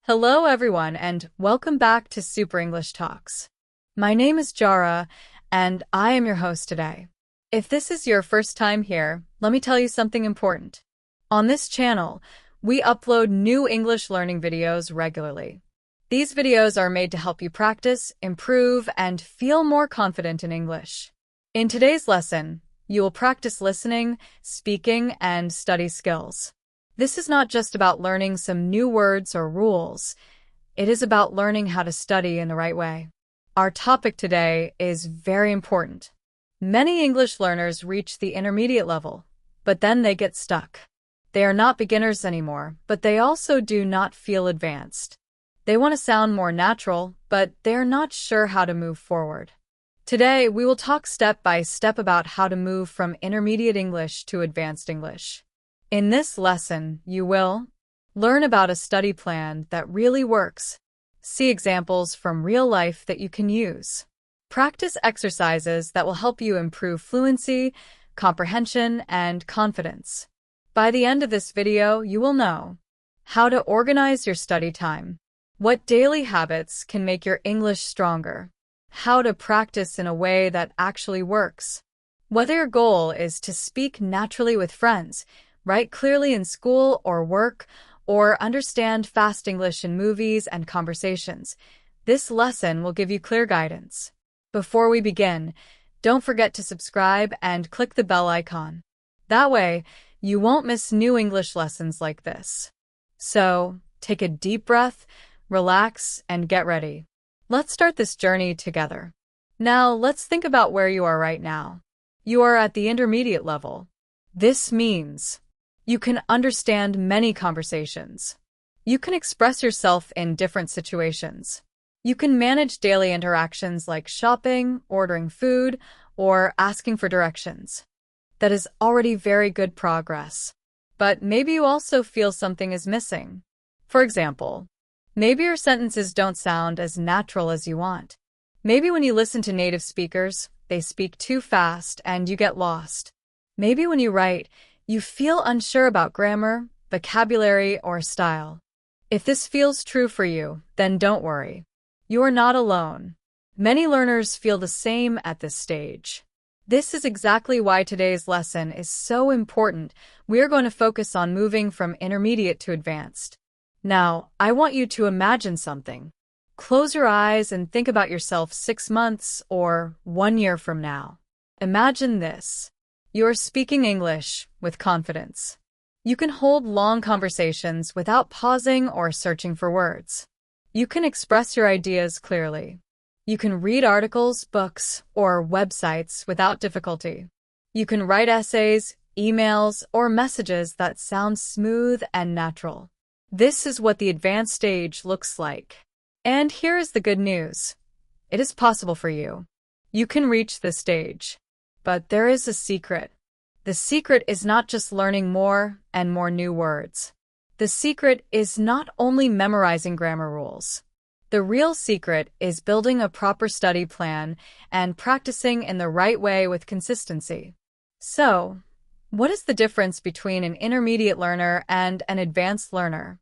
Hello, everyone, and welcome back to Super English Talks. My name is Jara, and I am your host today. If this is your first time here, let me tell you something important. On this channel, we upload new English learning videos regularly. These videos are made to help you practice, improve, and feel more confident in English. In today's lesson, you will practice listening, speaking, and study skills. This is not just about learning some new words or rules. It is about learning how to study in the right way. Our topic today is very important. Many English learners reach the intermediate level, but then they get stuck. They are not beginners anymore, but they also do not feel advanced. They want to sound more natural, but they're not sure how to move forward. Today, we will talk step by step about how to move from intermediate English to advanced English. In this lesson, you will learn about a study plan that really works, see examples from real life that you can use, practice exercises that will help you improve fluency, comprehension, and confidence. By the end of this video, you will know how to organize your study time, what daily habits can make your English stronger, how to practice in a way that actually works. Whether your goal is to speak naturally with friends, write clearly in school or work, or understand fast English in movies and conversations, this lesson will give you clear guidance. Before we begin, don't forget to subscribe and click the bell icon. That way, you won't miss new English lessons like this. So, take a deep breath, relax, and get ready. Let's start this journey together. Now, let's think about where you are right now. You are at the intermediate level. This means you can understand many conversations. You can express yourself in different situations. You can manage daily interactions like shopping, ordering food, or asking for directions. That is already very good progress. But maybe you also feel something is missing. For example, maybe your sentences don't sound as natural as you want. Maybe when you listen to native speakers, they speak too fast and you get lost. Maybe when you write, you feel unsure about grammar, vocabulary, or style. If this feels true for you, then don't worry. You are not alone. Many learners feel the same at this stage. This is exactly why today's lesson is so important. We are going to focus on moving from intermediate to advanced. Now, I want you to imagine something. Close your eyes and think about yourself 6 months or 1 year from now. Imagine this. You are speaking English with confidence. You can hold long conversations without pausing or searching for words. You can express your ideas clearly. You can read articles, books, or websites without difficulty. You can write essays, emails, or messages that sound smooth and natural. This is what the advanced stage looks like. And here is the good news. It is possible for you. You can reach this stage. But there is a secret. The secret is not just learning more and more new words. The secret is not only memorizing grammar rules. The real secret is building a proper study plan and practicing in the right way with consistency. So, what is the difference between an intermediate learner and an advanced learner?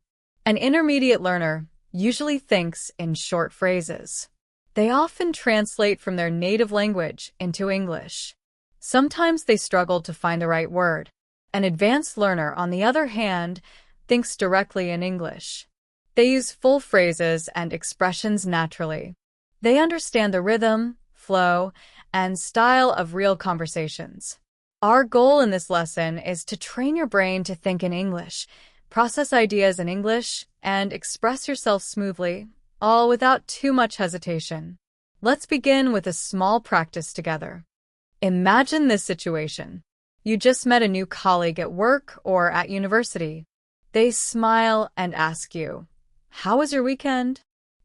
An intermediate learner usually thinks in short phrases. They often translate from their native language into English. Sometimes they struggle to find the right word. An advanced learner, on the other hand, thinks directly in English. They use full phrases and expressions naturally. They understand the rhythm, flow, and style of real conversations. Our goal in this lesson is to train your brain to think in English, process ideas in English, and express yourself smoothly, all without too much hesitation. Let's begin with a small practice together. Imagine this situation. You just met a new colleague at work or at university. They smile and ask you, "How was your weekend?"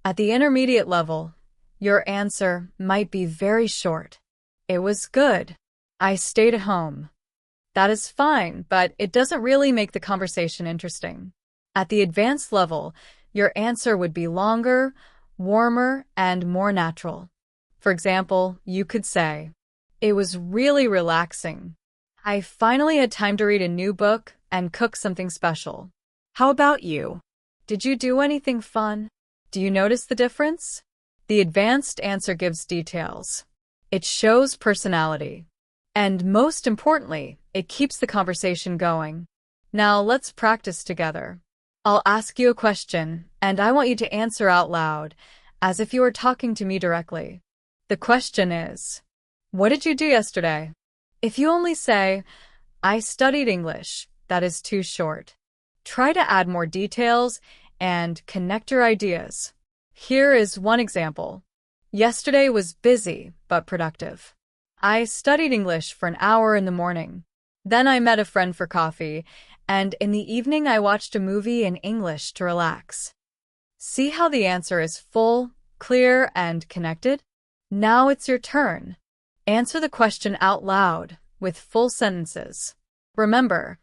At the intermediate level, your answer might be very short. "It was good. I stayed at home." That is fine, but it doesn't really make the conversation interesting. At the advanced level, your answer would be longer, warmer, and more natural. For example, you could say, "It was really relaxing. I finally had time to read a new book and cook something special. How about you? Did you do anything fun? Do you notice the difference? The advanced answer gives details. It shows personality. And most importantly, it keeps the conversation going. Now let's practice together. I'll ask you a question, and I want you to answer out loud, as if you were talking to me directly. The question is, what did you do yesterday? If you only say, I studied English, that is too short. Try to add more details and connect your ideas. Here is one example. Yesterday was busy but productive. I studied English for an hour in the morning. Then I met a friend for coffee, and in the evening I watched a movie in English to relax. See how the answer is full, clear, and connected? Now it's your turn. Answer the question out loud with full sentences. Remember,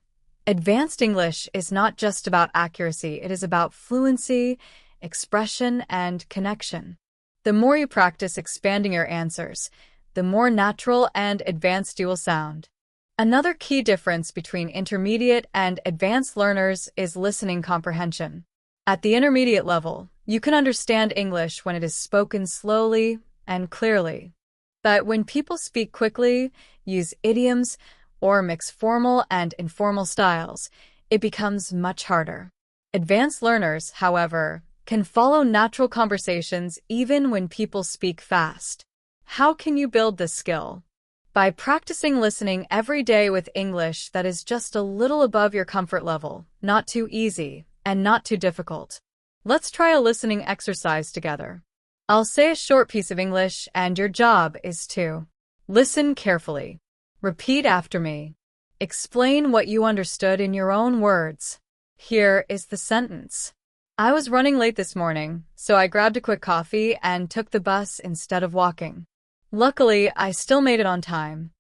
advanced English is not just about accuracy, it is about fluency, expression, and connection. The more you practice expanding your answers, the more natural and advanced you will sound. Another key difference between intermediate and advanced learners is listening comprehension. At the intermediate level, you can understand English when it is spoken slowly and clearly. But when people speak quickly, use idioms, or mix formal and informal styles, it becomes much harder. Advanced learners, however, can follow natural conversations even when people speak fast. How can you build this skill? By practicing listening every day with English that is just a little above your comfort level, not too easy and not too difficult. Let's try a listening exercise together. I'll say a short piece of English, and your job is to listen carefully. Repeat after me. Explain what you understood in your own words. Here is the sentence. I was running late this morning, so I grabbed a quick coffee and took the bus instead of walking. Luckily, I still made it on time.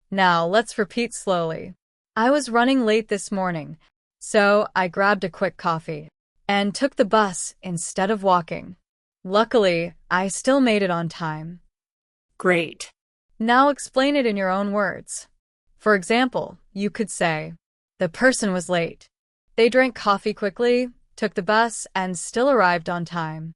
Now, let's repeat slowly. I was running late this morning, so I grabbed a quick coffee and took the bus instead of walking. Luckily, I still made it on time. Great. Now explain it in your own words. For example, you could say, the person was late. They drank coffee quickly, took the bus, and still arrived on time.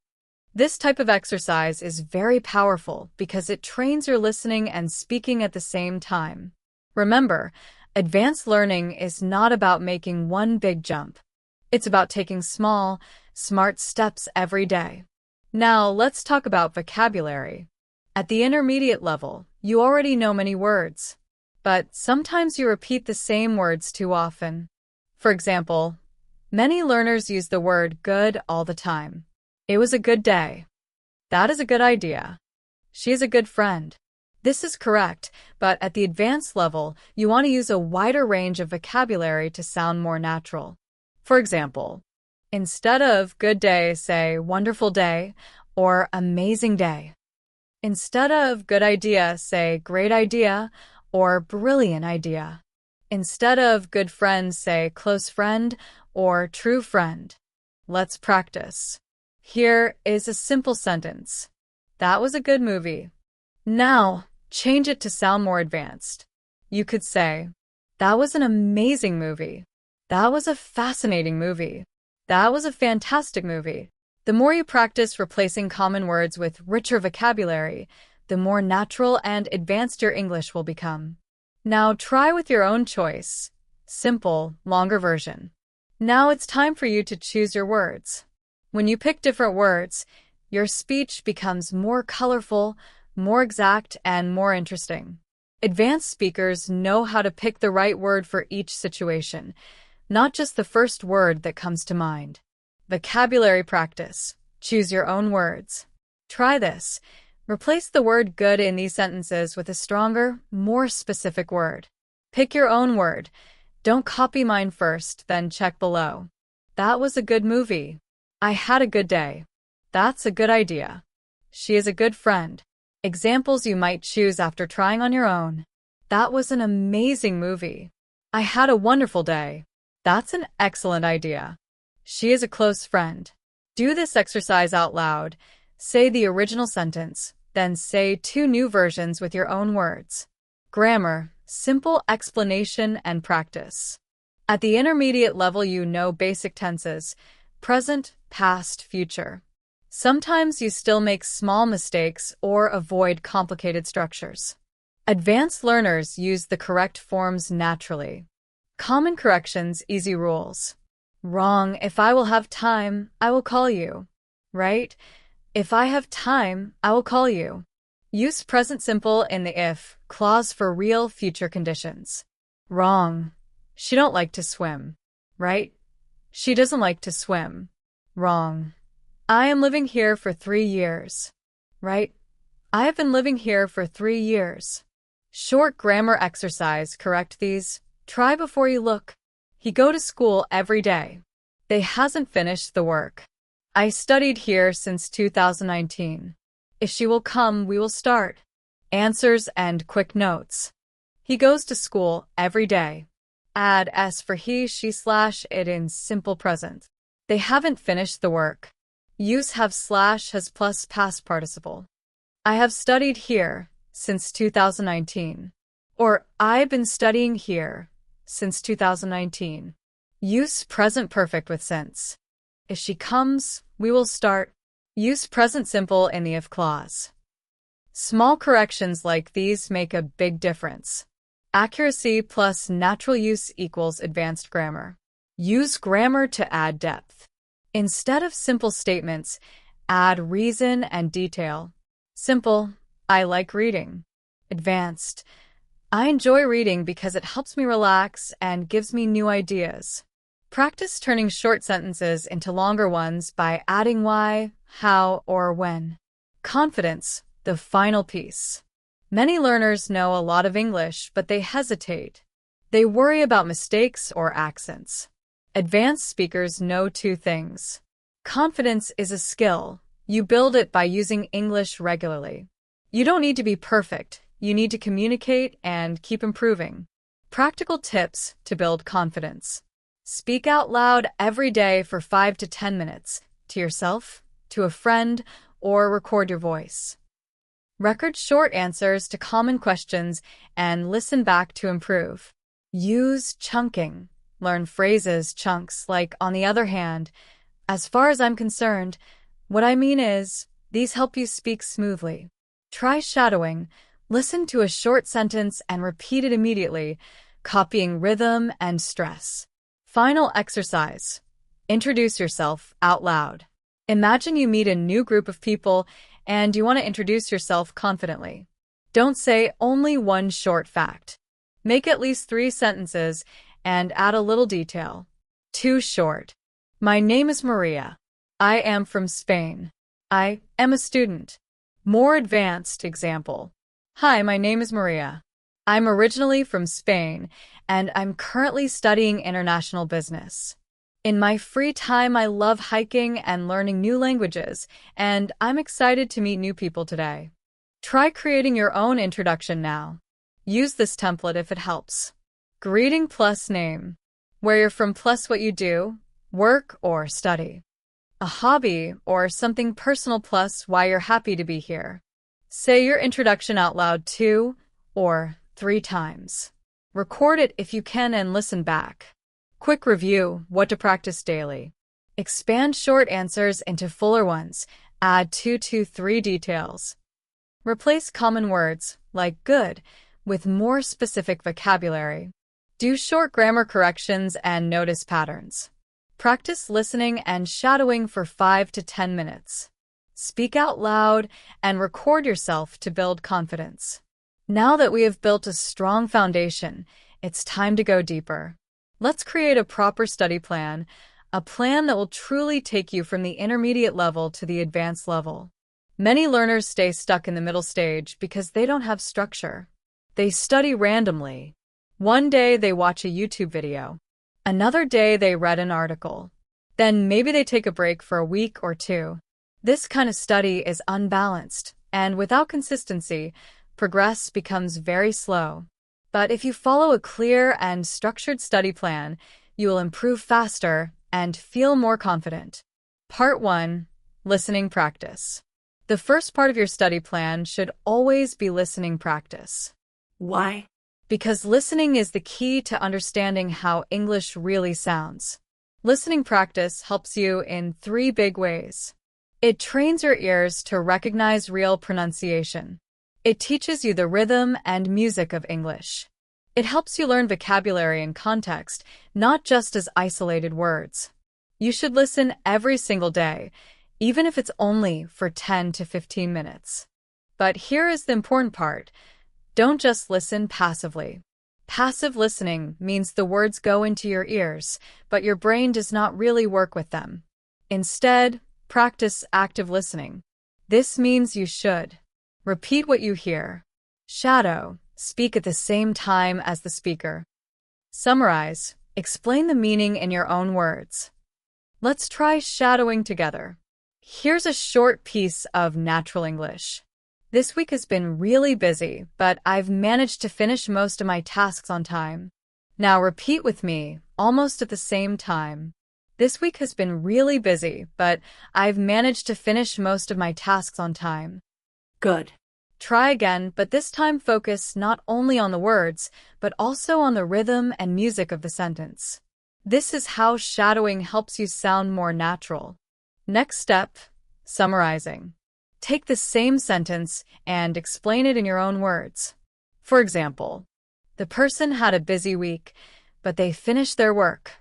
This type of exercise is very powerful because it trains your listening and speaking at the same time. Remember, advanced learning is not about making one big jump. It's about taking small, smart steps every day. Now, let's talk about vocabulary. At the intermediate level, you already know many words, but sometimes you repeat the same words too often. For example, many learners use the word good all the time. It was a good day. That is a good idea. She is a good friend. This is correct, but at the advanced level, you want to use a wider range of vocabulary to sound more natural. For example, instead of good day, say wonderful day or amazing day. Instead of good idea, say great idea or brilliant idea. Instead of good friend, say close friend or true friend. Let's practice. Here is a simple sentence. That was a good movie. Now, change it to sound more advanced. You could say, that was an amazing movie. That was a fascinating movie. That was a fantastic movie. The more you practice replacing common words with richer vocabulary, the more natural and advanced your English will become. Now try with your own choice. Simple, longer version. Now it's time for you to choose your words. When you pick different words, your speech becomes more colorful, more exact, and more interesting. Advanced speakers know how to pick the right word for each situation, not just the first word that comes to mind. Vocabulary practice. Choose your own words. Try this. Replace the word good in these sentences with a stronger, more specific word. Pick your own word. Don't copy mine first, then check below. That was a good movie. I had a good day. That's a good idea. She is a good friend. Examples you might choose after trying on your own. That was an amazing movie. I had a wonderful day. That's an excellent idea. She is a close friend. Do this exercise out loud. Say the original sentence, then say two new versions with your own words. Grammar, simple explanation and practice. At the intermediate level, you know basic tenses, present, past, future. Sometimes you still make small mistakes or avoid complicated structures. Advanced learners use the correct forms naturally. Common corrections, easy rules. Wrong. If I will have time, I will call you. Right? If I have time, I will call you. Use present simple in the if clause for real future conditions. Wrong. She don't like to swim. Right? She doesn't like to swim. Wrong. I am living here for 3 years. Right? I have been living here for 3 years. Short grammar exercise, correct these. Try before you look. He go to school every day. They hasn't finished the work. I studied here since 2019. If she will come, we will start. Answers and quick notes. He goes to school every day. Add s for he, she, /it in simple present. They haven't finished the work. Use have / has plus past participle. I have studied here since 2019. Or I've been studying here since 2019. Use present perfect with since. If she comes, we will start. Use present simple in the if clause. Small corrections like these make a big difference. Accuracy plus natural use equals advanced grammar. Use grammar to add depth. Instead of simple statements, add reason and detail. Simple, I like reading. Advanced, I enjoy reading because it helps me relax and gives me new ideas. Practice turning short sentences into longer ones by adding why, how, or when. Confidence, the final piece. Many learners know a lot of English, but they hesitate. They worry about mistakes or accents. Advanced speakers know 2 things. Confidence is a skill. You build it by using English regularly. You don't need to be perfect. You need to communicate and keep improving. Practical tips to build confidence. Speak out loud every day for 5 to 10 minutes, to yourself, to a friend, or record your voice. Record short answers to common questions and listen back to improve. Use chunking. Learn phrases, chunks, like on the other hand. As far as I'm concerned, what I mean is, these help you speak smoothly. Try shadowing. Listen to a short sentence and repeat it immediately, copying rhythm and stress. Final exercise. Introduce yourself out loud. Imagine you meet a new group of people and you want to introduce yourself confidently. Don't say only one short fact. Make at least 3 sentences and add a little detail. Too short. My name is Maria. I am from Spain. I am a student. More advanced example. Hi, my name is Maria. I'm originally from Spain, and I'm currently studying international business. In my free time, I love hiking and learning new languages, and I'm excited to meet new people today. Try creating your own introduction now. Use this template if it helps. Greeting plus name. Where you're from plus what you do, work or study. A hobby or something personal plus why you're happy to be here. Say your introduction out loud 2 or 3 times. Record it if you can and listen back. Quick review, what to practice daily. Expand short answers into fuller ones. Add 2 to 3 details. Replace common words, like good, with more specific vocabulary. Do short grammar corrections and notice patterns. Practice listening and shadowing for 5 to 10 minutes. Speak out loud and record yourself to build confidence. Now that we have built a strong foundation, it's time to go deeper. Let's create a proper study plan, a plan that will truly take you from the intermediate level to the advanced level. Many learners stay stuck in the middle stage because they don't have structure. They study randomly. One day they watch a YouTube video. Another day they read an article. Then maybe they take a break for a week or 2. This kind of study is unbalanced, and without consistency, progress becomes very slow. But if you follow a clear and structured study plan, you will improve faster and feel more confident. Part 1. Listening practice. The first part of your study plan should always be listening practice. Why? Because listening is the key to understanding how English really sounds. Listening practice helps you in three big ways. It trains your ears to recognize real pronunciation. It teaches you the rhythm and music of English. It helps you learn vocabulary and context, not just as isolated words. You should listen every single day, even if it's only for 10 to 15 minutes. But here is the important part. Don't just listen passively. Passive listening means the words go into your ears, but your brain does not really work with them. Instead, practice active listening. This means you should repeat what you hear. Shadow, speak at the same time as the speaker. Summarize, explain the meaning in your own words. Let's try shadowing together. Here's a short piece of natural English. This week has been really busy, but I've managed to finish most of my tasks on time. Now repeat with me, almost at the same time. This week has been really busy, but I've managed to finish most of my tasks on time. Good. Try again, but this time focus not only on the words, but also on the rhythm and music of the sentence. This is how shadowing helps you sound more natural. Next step, summarizing. Take the same sentence and explain it in your own words. For example, the person had a busy week, but they finished their work.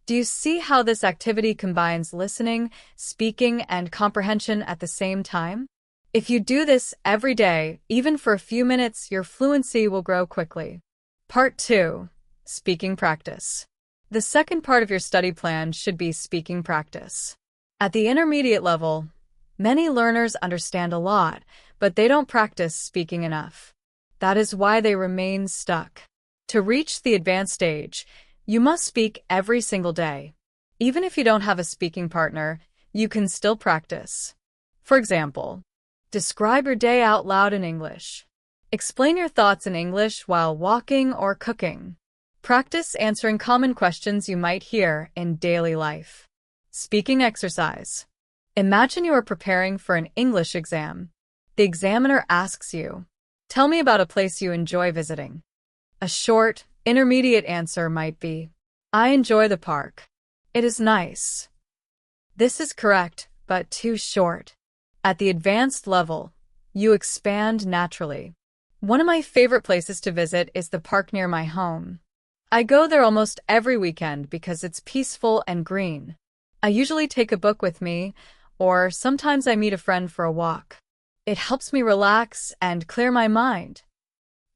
Do you see how this activity combines listening, speaking, and comprehension at the same time? If you do this every day, even for a few minutes, your fluency will grow quickly. Part 2. Speaking practice. The second part of your study plan should be speaking practice. At the intermediate level, many learners understand a lot, but they don't practice speaking enough. That is why they remain stuck. To reach the advanced stage, you must speak every single day. Even if you don't have a speaking partner, you can still practice. For example, describe your day out loud in English. Explain your thoughts in English while walking or cooking. Practice answering common questions you might hear in daily life. Speaking exercise. Imagine you are preparing for an English exam. The examiner asks you, "Tell me about a place you enjoy visiting." A short, intermediate answer might be, "I enjoy the park. It is nice." This is correct, but too short. At the advanced level, you expand naturally. One of my favorite places to visit is the park near my home. I go there almost every weekend because it's peaceful and green. I usually take a book with me, or sometimes I meet a friend for a walk. It helps me relax and clear my mind.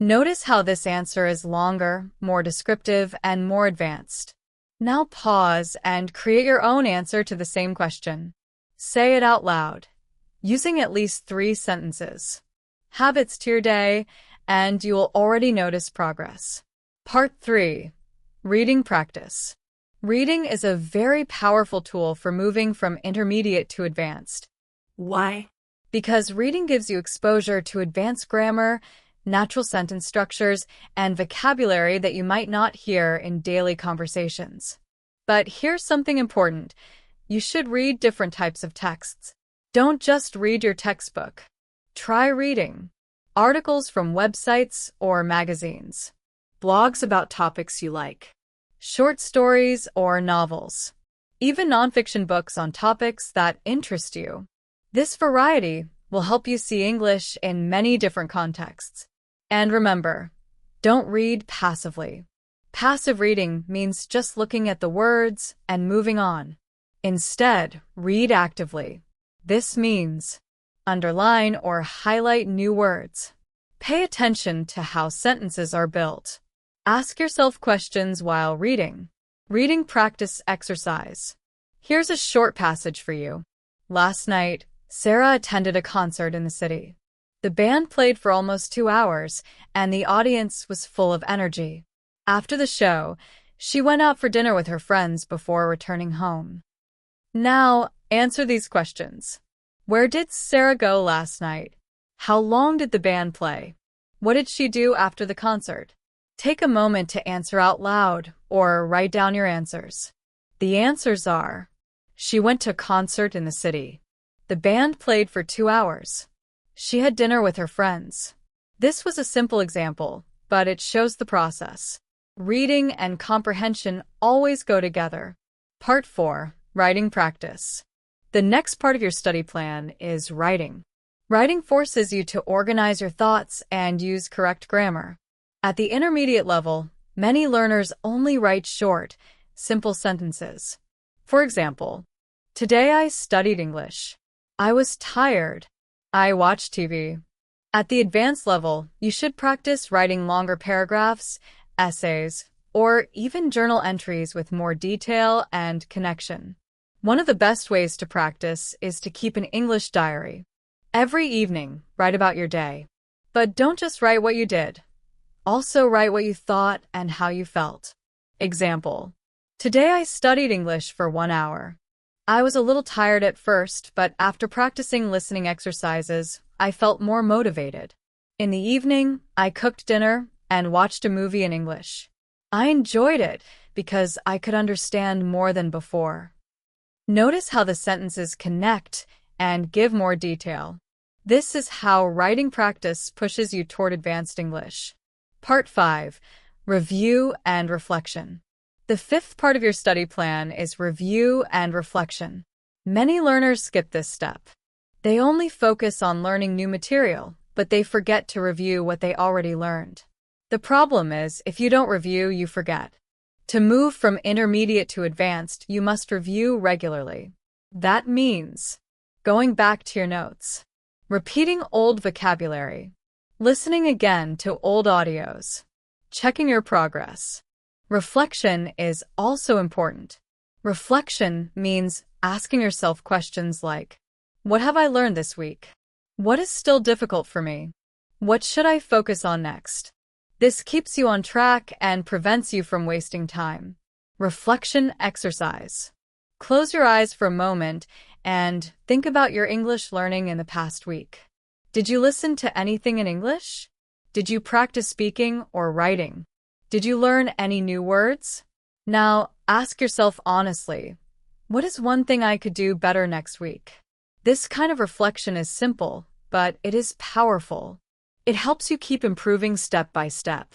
Notice how this answer is longer, more descriptive, and more advanced. Now pause and create your own answer to the same question. Say it out loud, using at least 3 sentences. Habits to your day, and you will already notice progress. Part 3. Reading practice. Reading is a very powerful tool for moving from intermediate to advanced. Why? Because reading gives you exposure to advanced grammar, natural sentence structures, and vocabulary that you might not hear in daily conversations. But here's something important. You should read different types of texts. Don't just read your textbook. Try reading articles from websites or magazines, Blogs about topics you like. short stories or novels, even nonfiction books on topics that interest you. This variety will help you see English in many different contexts. And remember, don't read passively. Passive reading means just looking at the words and moving on. Instead, read actively. This means underline or highlight new words. Pay attention to how sentences are built. Ask yourself questions while reading. Reading practice exercise. Here's a short passage for you. Last night, Sarah attended a concert in the city. The band played for almost 2 hours, and the audience was full of energy. After the show, she went out for dinner with her friends before returning home. Now, answer these questions. Where did Sarah go last night? How long did the band play? What did she do after the concert? Take a moment to answer out loud or write down your answers. The answers are: she went to a concert in the city. The band played for 2 hours. She had dinner with her friends. This was a simple example, but it shows the process. Reading and comprehension always go together. Part 4. Writing Practice. The next part of your study plan is writing. Writing forces you to organize your thoughts and use correct grammar. At the intermediate level, many learners only write short, simple sentences. For example, today I studied English. I was tired. I watched TV. At the advanced level, you should practice writing longer paragraphs, essays, or even journal entries with more detail and connection. One of the best ways to practice is to keep an English diary. Every evening, write about your day. But don't just write what you did. Also write what you thought and how you felt. Example: today I studied English for 1 hour. I was a little tired at first, but after practicing listening exercises, I felt more motivated. In the evening, I cooked dinner and watched a movie in English. I enjoyed it because I could understand more than before. Notice how the sentences connect and give more detail. This is how writing practice pushes you toward advanced English. Part 5. Review and Reflection. The fifth part of your study plan is review and reflection. Many learners skip this step. They only focus on learning new material, but they forget to review what they already learned. The problem is, if you don't review, you forget. To move from intermediate to advanced, you must review regularly. That means going back to your notes, repeating old vocabulary, listening again to old audios, checking your progress. Reflection is also important. Reflection means asking yourself questions like, what have I learned this week? What is still difficult for me? What should I focus on next? This keeps you on track and prevents you from wasting time. Reflection exercise. Close your eyes for a moment and think about your English learning in the past week. Did you listen to anything in English? Did you practice speaking or writing? Did you learn any new words? Now, ask yourself honestly, what is one thing I could do better next week? This kind of reflection is simple, but it is powerful. It helps you keep improving step by step.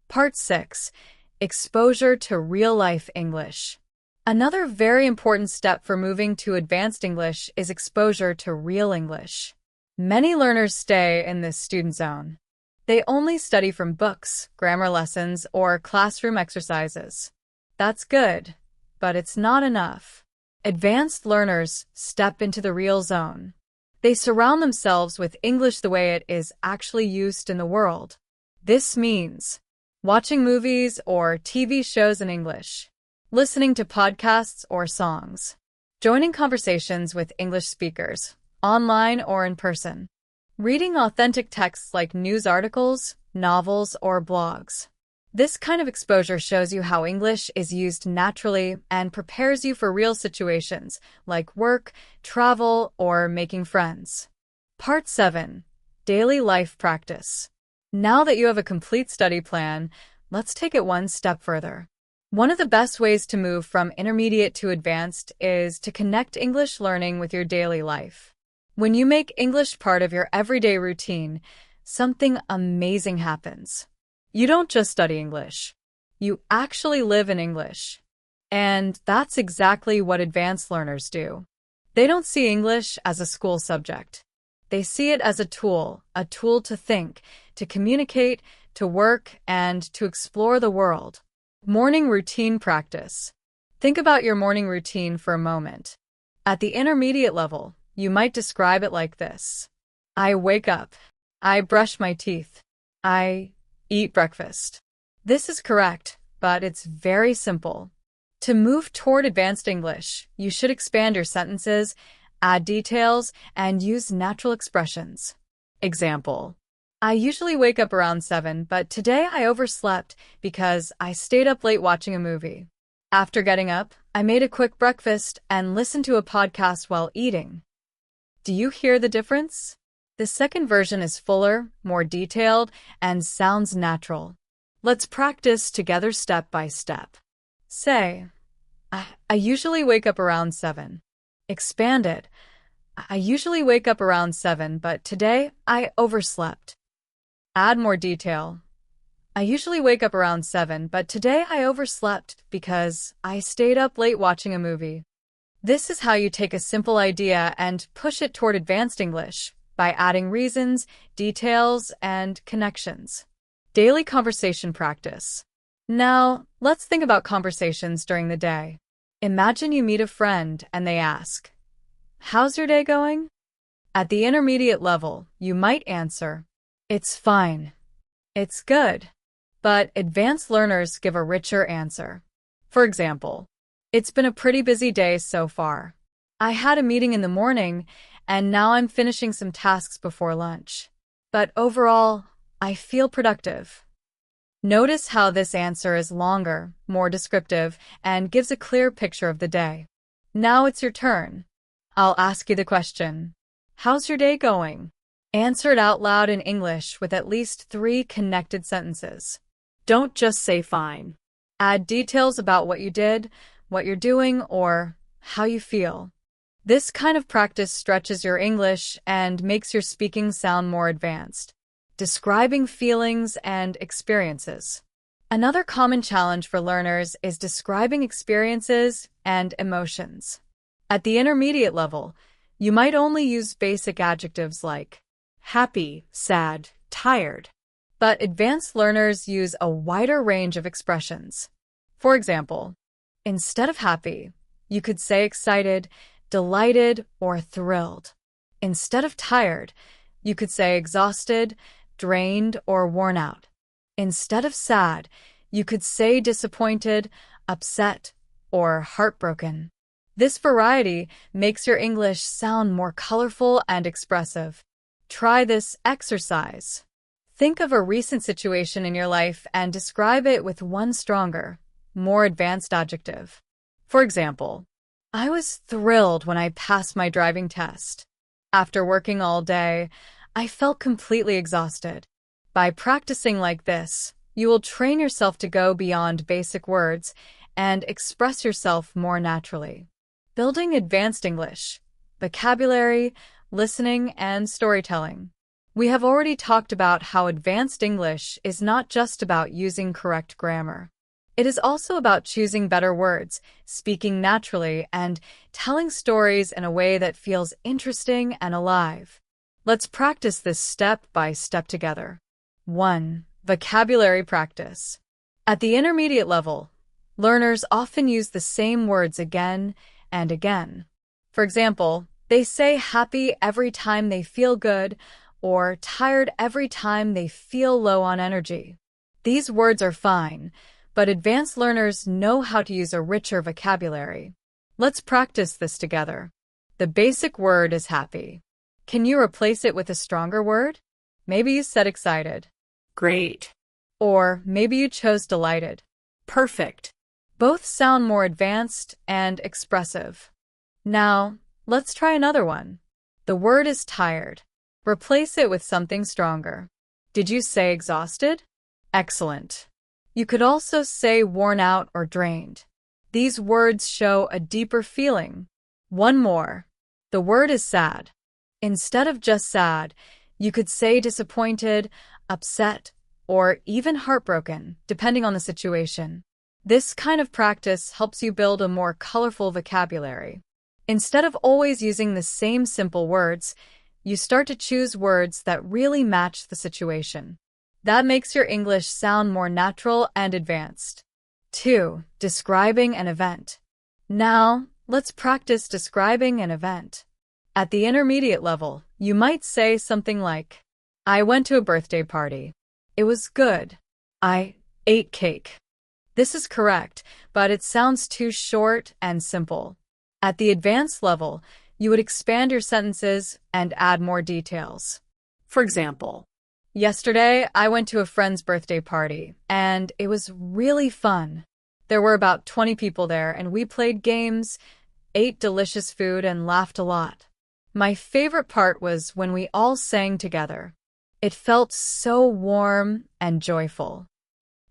Part 6. Exposure to real-life English. Another very important step for moving to advanced English is exposure to real English. Many learners stay in this student zone. They only study from books, grammar lessons, or classroom exercises. That's good, but it's not enough. Advanced learners step into the real zone. They surround themselves with English the way it is actually used in the world. This means watching movies or TV shows in English, listening to podcasts or songs, joining conversations with English speakers, online or in person, reading authentic texts like news articles, novels, or blogs. This kind of exposure shows you how English is used naturally and prepares you for real situations like work, travel, or making friends. Part 7. Daily Life Practice. Now that you have a complete study plan, let's take it one step further. One of the best ways to move from intermediate to advanced is to connect English learning with your daily life. When you make English part of your everyday routine, something amazing happens. You don't just study English. You actually live in English. And that's exactly what advanced learners do. They don't see English as a school subject. They see it as a tool to think, to communicate, to work, and to explore the world. Morning routine practice. Think about your morning routine for a moment. At the intermediate level, you might describe it like this. I wake up. I brush my teeth. I eat breakfast. This is correct, but it's very simple. To move toward advanced English, you should expand your sentences, add details, and use natural expressions. Example: I usually wake up around 7, but today I overslept because I stayed up late watching a movie. After getting up, I made a quick breakfast and listened to a podcast while eating. Do you hear the difference? The second version is fuller, more detailed, and sounds natural. Let's practice together step by step. Say, I usually wake up around 7. Expand it. I usually wake up around 7, but today I overslept. Add more detail. I usually wake up around 7, but today I overslept because I stayed up late watching a movie. This is how you take a simple idea and push it toward advanced English by adding reasons, details, and connections. Daily conversation practice. Now, let's think about conversations during the day. Imagine you meet a friend and they ask, "How's your day going?" At the intermediate level, you might answer, "It's fine. It's good." But advanced learners give a richer answer. For example, "It's been a pretty busy day so far. I had a meeting in the morning, and now I'm finishing some tasks before lunch. But overall, I feel productive." Notice how this answer is longer, more descriptive, and gives a clear picture of the day. Now it's your turn. I'll ask you the question, "How's your day going?" Answer it out loud in English with at least 3 connected sentences. Don't just say fine. Add details about what you did, what you're doing, or how you feel. This kind of practice stretches your English and makes your speaking sound more advanced, describing feelings and experiences. Another common challenge for learners is describing experiences and emotions. At the intermediate level, you might only use basic adjectives like happy, sad, tired. But advanced learners use a wider range of expressions. For example, instead of happy, you could say excited, delighted, or thrilled. Instead of tired, you could say exhausted, drained, or worn out. Instead of sad, you could say disappointed, upset, or heartbroken. This variety makes your English sound more colorful and expressive. Try this exercise. Think of a recent situation in your life and describe it with one stronger, more advanced adjective. For example, "I was thrilled when I passed my driving test. After working all day, I felt completely exhausted." By practicing like this, you will train yourself to go beyond basic words and express yourself more naturally. Building advanced English, vocabulary, listening, and storytelling. We have already talked about how advanced English is not just about using correct grammar. It is also about choosing better words, speaking naturally, and telling stories in a way that feels interesting and alive. Let's practice this step by step together. 1. Vocabulary practice. At the intermediate level, learners often use the same words again and again. For example, they say happy every time they feel good, or tired every time they feel low on energy. These words are fine, but advanced learners know how to use a richer vocabulary. Let's practice this together. The basic word is happy. Can you replace it with a stronger word? Maybe you said excited. Great. Or maybe you chose delighted. Perfect. Both sound more advanced and expressive. Now, let's try another one. The word is tired. Replace it with something stronger. Did you say exhausted? Excellent. You could also say worn out or drained. These words show a deeper feeling. One more. The word is sad. Instead of just sad, you could say disappointed, upset, or even heartbroken, depending on the situation. This kind of practice helps you build a more colorful vocabulary. Instead of always using the same simple words, you start to choose words that really match the situation. That makes your English sound more natural and advanced. 2. Describing an event. Now, let's practice describing an event. At the intermediate level, you might say something like, "I went to a birthday party. It was good. I ate cake." This is correct, but it sounds too short and simple. At the advanced level, you would expand your sentences and add more details. For example, "Yesterday, I went to a friend's birthday party, and it was really fun. There were about 20 people there, and we played games, ate delicious food, and laughed a lot. My favorite part was when we all sang together. It felt so warm and joyful."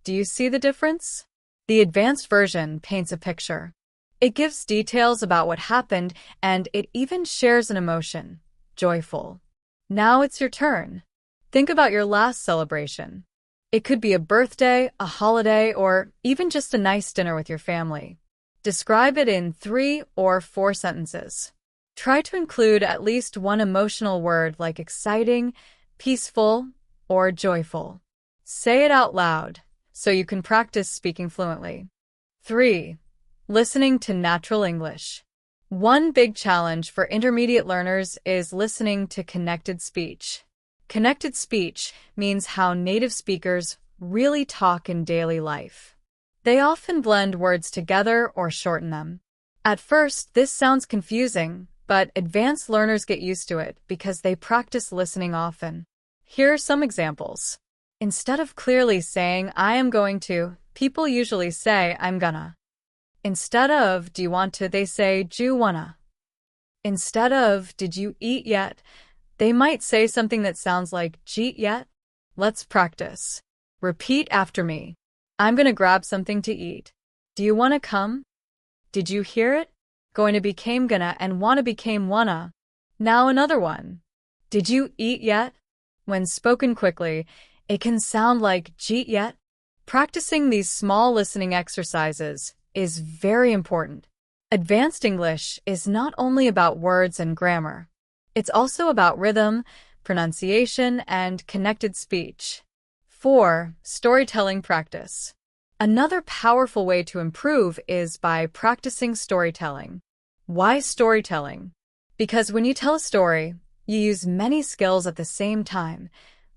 Do you see the difference? The advanced version paints a picture. It gives details about what happened, and it even shares an emotion, joyful. Now it's your turn. Think about your last celebration. It could be a birthday, a holiday, or even just a nice dinner with your family. Describe it in 3 or 4 sentences. Try to include at least one emotional word like exciting, peaceful, or joyful. Say it out loud so you can practice speaking fluently. 3. Listening to natural English. One big challenge for intermediate learners is listening to connected speech. Connected speech means how native speakers really talk in daily life. They often blend words together or shorten them. At first, this sounds confusing, but advanced learners get used to it because they practice listening often. Here are some examples. Instead of clearly saying, I am going to, people usually say, I'm gonna. Instead of, do you want to, they say, do you wanna. Instead of, did you eat yet, they might say something that sounds like, jeet yet? Let's practice. Repeat after me. I'm gonna grab something to eat. Do you wanna come? Did you hear it? Going to became gonna and wanna became wanna. Now another one. Did you eat yet? When spoken quickly, it can sound like jeet yet. Practicing these small listening exercises is very important. Advanced English is not only about words and grammar. It's also about rhythm, pronunciation, and connected speech. 4. Storytelling practice. Another powerful way to improve is by practicing storytelling. Why storytelling? Because when you tell a story, you use many skills at the same time: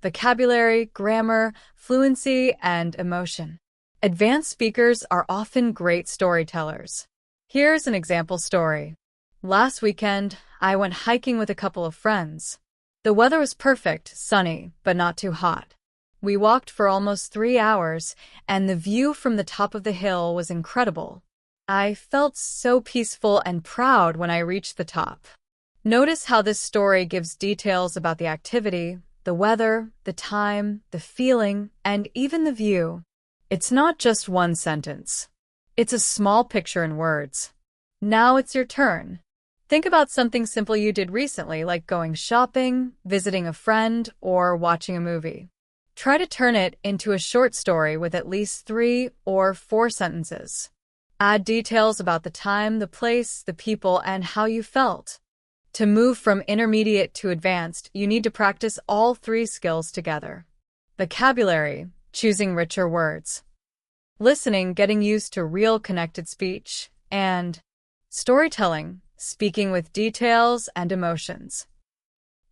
vocabulary, grammar, fluency, and emotion. Advanced speakers are often great storytellers. Here's an example story. Last weekend, I went hiking with a couple of friends. The weather was perfect, sunny, but not too hot. We walked for almost 3 hours, and the view from the top of the hill was incredible. I felt so peaceful and proud when I reached the top. Notice how this story gives details about the activity, the weather, the time, the feeling, and even the view. It's not just one sentence. It's a small picture in words. Now it's your turn. Think about something simple you did recently, like going shopping, visiting a friend, or watching a movie. Try to turn it into a short story with at least 3 or 4 sentences. Add details about the time, the place, the people, and how you felt. To move from intermediate to advanced, you need to practice all 3 skills together. Vocabulary, choosing richer words. Listening, getting used to real connected speech. And storytelling, speaking with details and emotions.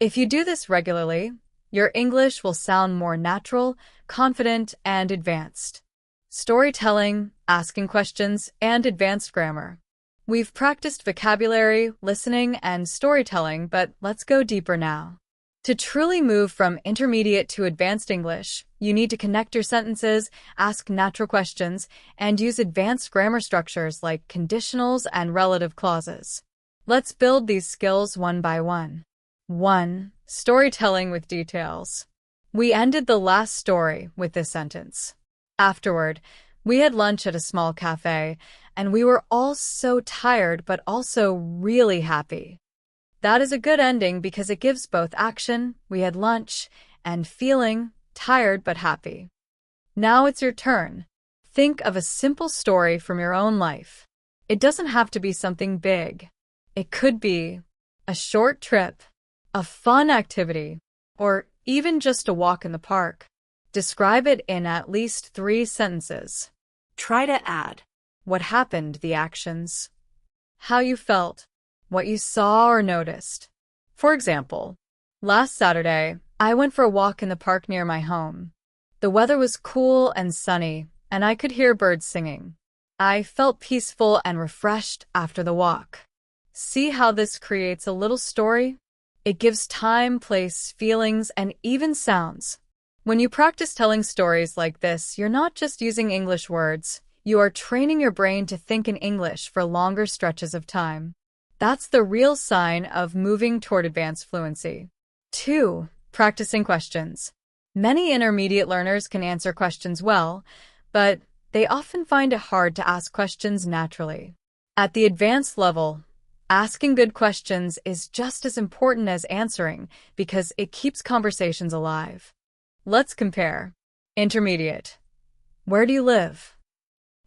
If you do this regularly, your English will sound more natural, confident, and advanced. Storytelling, asking questions, and advanced grammar. We've practiced vocabulary, listening, and storytelling, but let's go deeper now. To truly move from intermediate to advanced English, you need to connect your sentences, ask natural questions, and use advanced grammar structures like conditionals and relative clauses. Let's build these skills one by one. 1. Storytelling with details. We ended the last story with this sentence. Afterward, we had lunch at a small cafe, and we were all so tired but also really happy. That is a good ending because it gives both action, we had lunch, and feeling, tired but happy. Now it's your turn. Think of a simple story from your own life. It doesn't have to be something big. It could be a short trip, a fun activity, or even just a walk in the park. Describe it in at least 3 sentences. Try to add What happened, the actions, how you felt, what you saw or noticed. For example, last Saturday, I went for a walk in the park near my home. The weather was cool and sunny, and I could hear birds singing. I felt peaceful and refreshed after the walk. See how this creates a little story? It gives time, place, feelings, and even sounds. When you practice telling stories like this, you're not just using English words, you are training your brain to think in English for longer stretches of time. That's the real sign of moving toward advanced fluency. 2. Practicing questions. Many intermediate learners can answer questions well, but they often find it hard to ask questions naturally. At the advanced level, asking good questions is just as important as answering because it keeps conversations alive. Let's compare. Intermediate. Where do you live?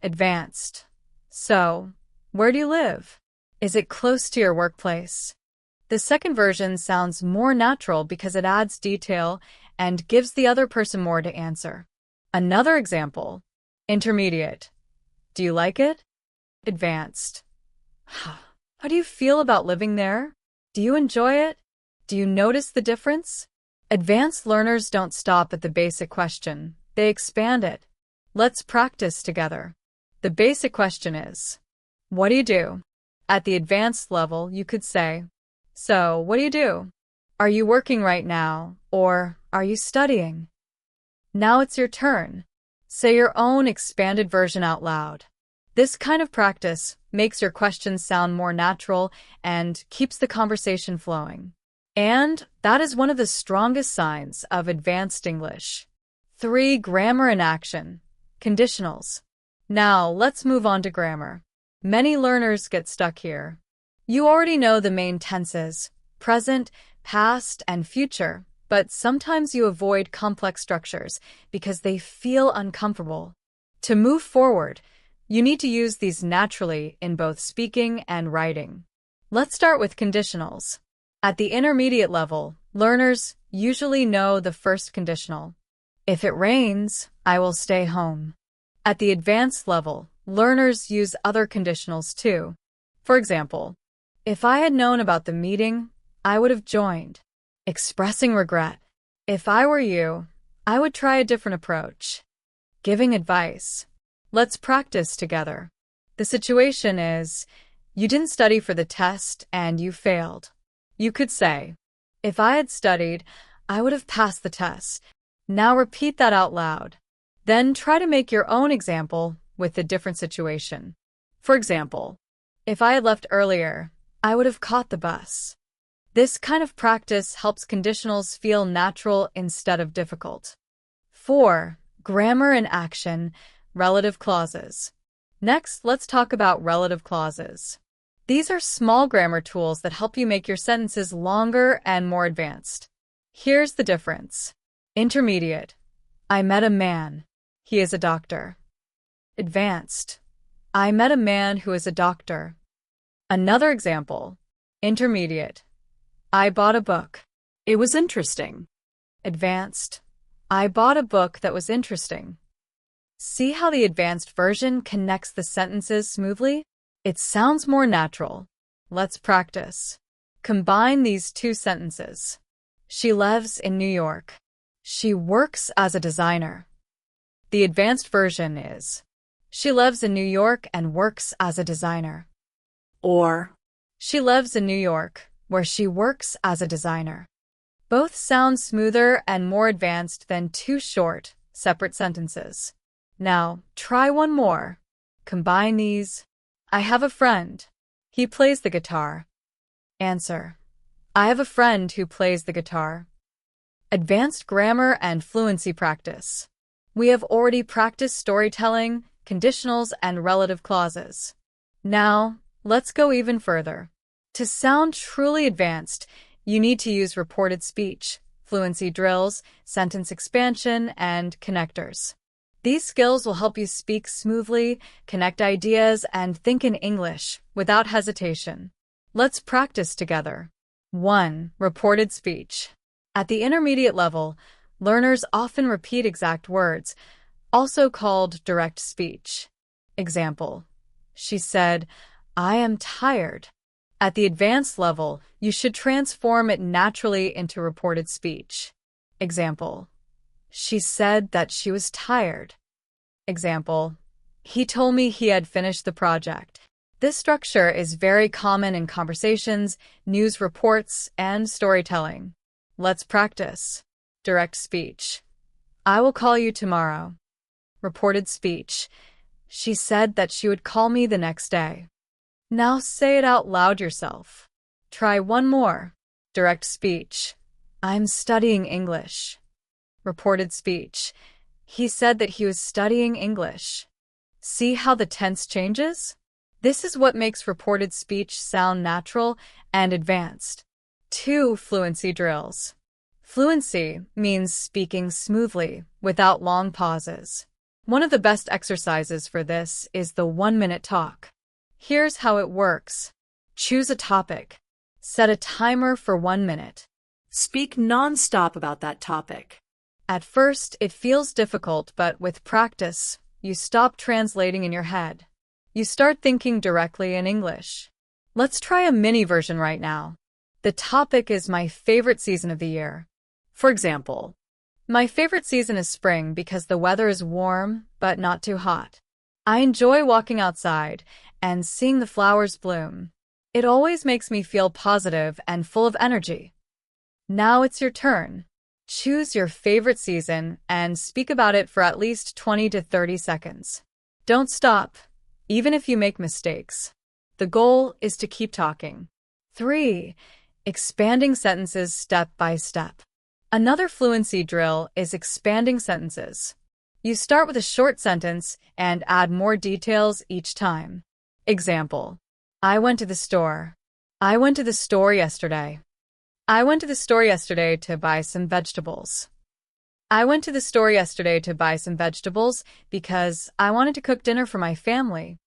Advanced. So, where do you live? Is it close to your workplace? The second version sounds more natural because it adds detail and gives the other person more to answer. Another example. Intermediate. Do you like it? Advanced. How do you feel about living there? Do you enjoy it? Do you notice the difference? Advanced learners don't stop at the basic question. They expand it. Let's practice together. The basic question is, what do you do? At the advanced level, you could say, so, what do you do? Are you working right now, or are you studying? Now it's your turn. Say your own expanded version out loud. This kind of practice makes your questions sound more natural and keeps the conversation flowing. And that is one of the strongest signs of advanced English. 3. Grammar in action. Conditionals. Now, let's move on to grammar. Many learners get stuck here. You already know the main tenses, present, past, and future, but sometimes you avoid complex structures because they feel uncomfortable. To move forward, you need to use these naturally in both speaking and writing. Let's start with conditionals. At the intermediate level, learners usually know the first conditional. If it rains, I will stay home. At the advanced level, learners use other conditionals too. For example, if I had known about the meeting, I would have joined. Expressing regret. If I were you, I would try a different approach. Giving advice. Let's practice together. The situation is, you didn't study for the test and you failed. You could say, if I had studied, I would have passed the test. Now repeat that out loud. Then try to make your own example with the different situation. For example, if I had left earlier, I would have caught the bus. This kind of practice helps conditionals feel natural instead of difficult. 4. Grammar in action. Relative clauses. Next, let's talk about relative clauses. These are small grammar tools that help you make your sentences longer and more advanced. Here's the difference. Intermediate. I met a man. He is a doctor. Advanced. I met a man who is a doctor. Another example. Intermediate. I bought a book. It was interesting. Advanced. I bought a book that was interesting. See how the advanced version connects the sentences smoothly? It sounds more natural. Let's practice. Combine these two sentences. She lives in New York. She works as a designer. The advanced version is, she lives in New York and works as a designer. Or, she lives in New York, where she works as a designer. Both sound smoother and more advanced than two short, separate sentences. Now, try one more. Combine these. I have a friend. He plays the guitar. Answer. I have a friend who plays the guitar. Advanced grammar and fluency practice. We have already practiced storytelling, conditionals, and relative clauses. Now, let's go even further. To sound truly advanced, you need to use reported speech, fluency drills, sentence expansion, and connectors. These skills will help you speak smoothly, connect ideas, and think in English without hesitation. Let's practice together. 1. Reported speech. At the intermediate level, learners often repeat exact words, also called direct speech. Example. She said, I am tired. At the advanced level, you should transform it naturally into reported speech. Example. She said that she was tired. Example. He told me he had finished the project. This structure is very common in conversations, news reports, and storytelling. Let's practice. Direct speech. I will call you tomorrow. Reported speech. She said that she would call me the next day. Now say it out loud yourself. Try one more. Direct speech. I'm studying English. Reported speech. He said that he was studying English. See how the tense changes? This is what makes reported speech sound natural and advanced. 2. Fluency drills. Fluency means speaking smoothly, without long pauses. One of the best exercises for this is the 1-minute talk. Here's how it works. Choose a topic. Set a timer for 1 minute. Speak non-stop about that topic. At first, it feels difficult, but with practice, you stop translating in your head. You start thinking directly in English. Let's try a mini version right now. The topic is my favorite season of the year. For example, my favorite season is spring because the weather is warm, but not too hot. I enjoy walking outside and seeing the flowers bloom. It always makes me feel positive and full of energy. Now it's your turn. Choose your favorite season and speak about it for at least 20 to 30 seconds. Don't stop, even if you make mistakes. The goal is to keep talking. 3. Expanding sentences step by step. Another fluency drill is expanding sentences. You start with a short sentence and add more details each time. Example: I went to the store. I went to the store yesterday. I went to the store yesterday to buy some vegetables. I went to the store yesterday to buy some vegetables because I wanted to cook dinner for my family.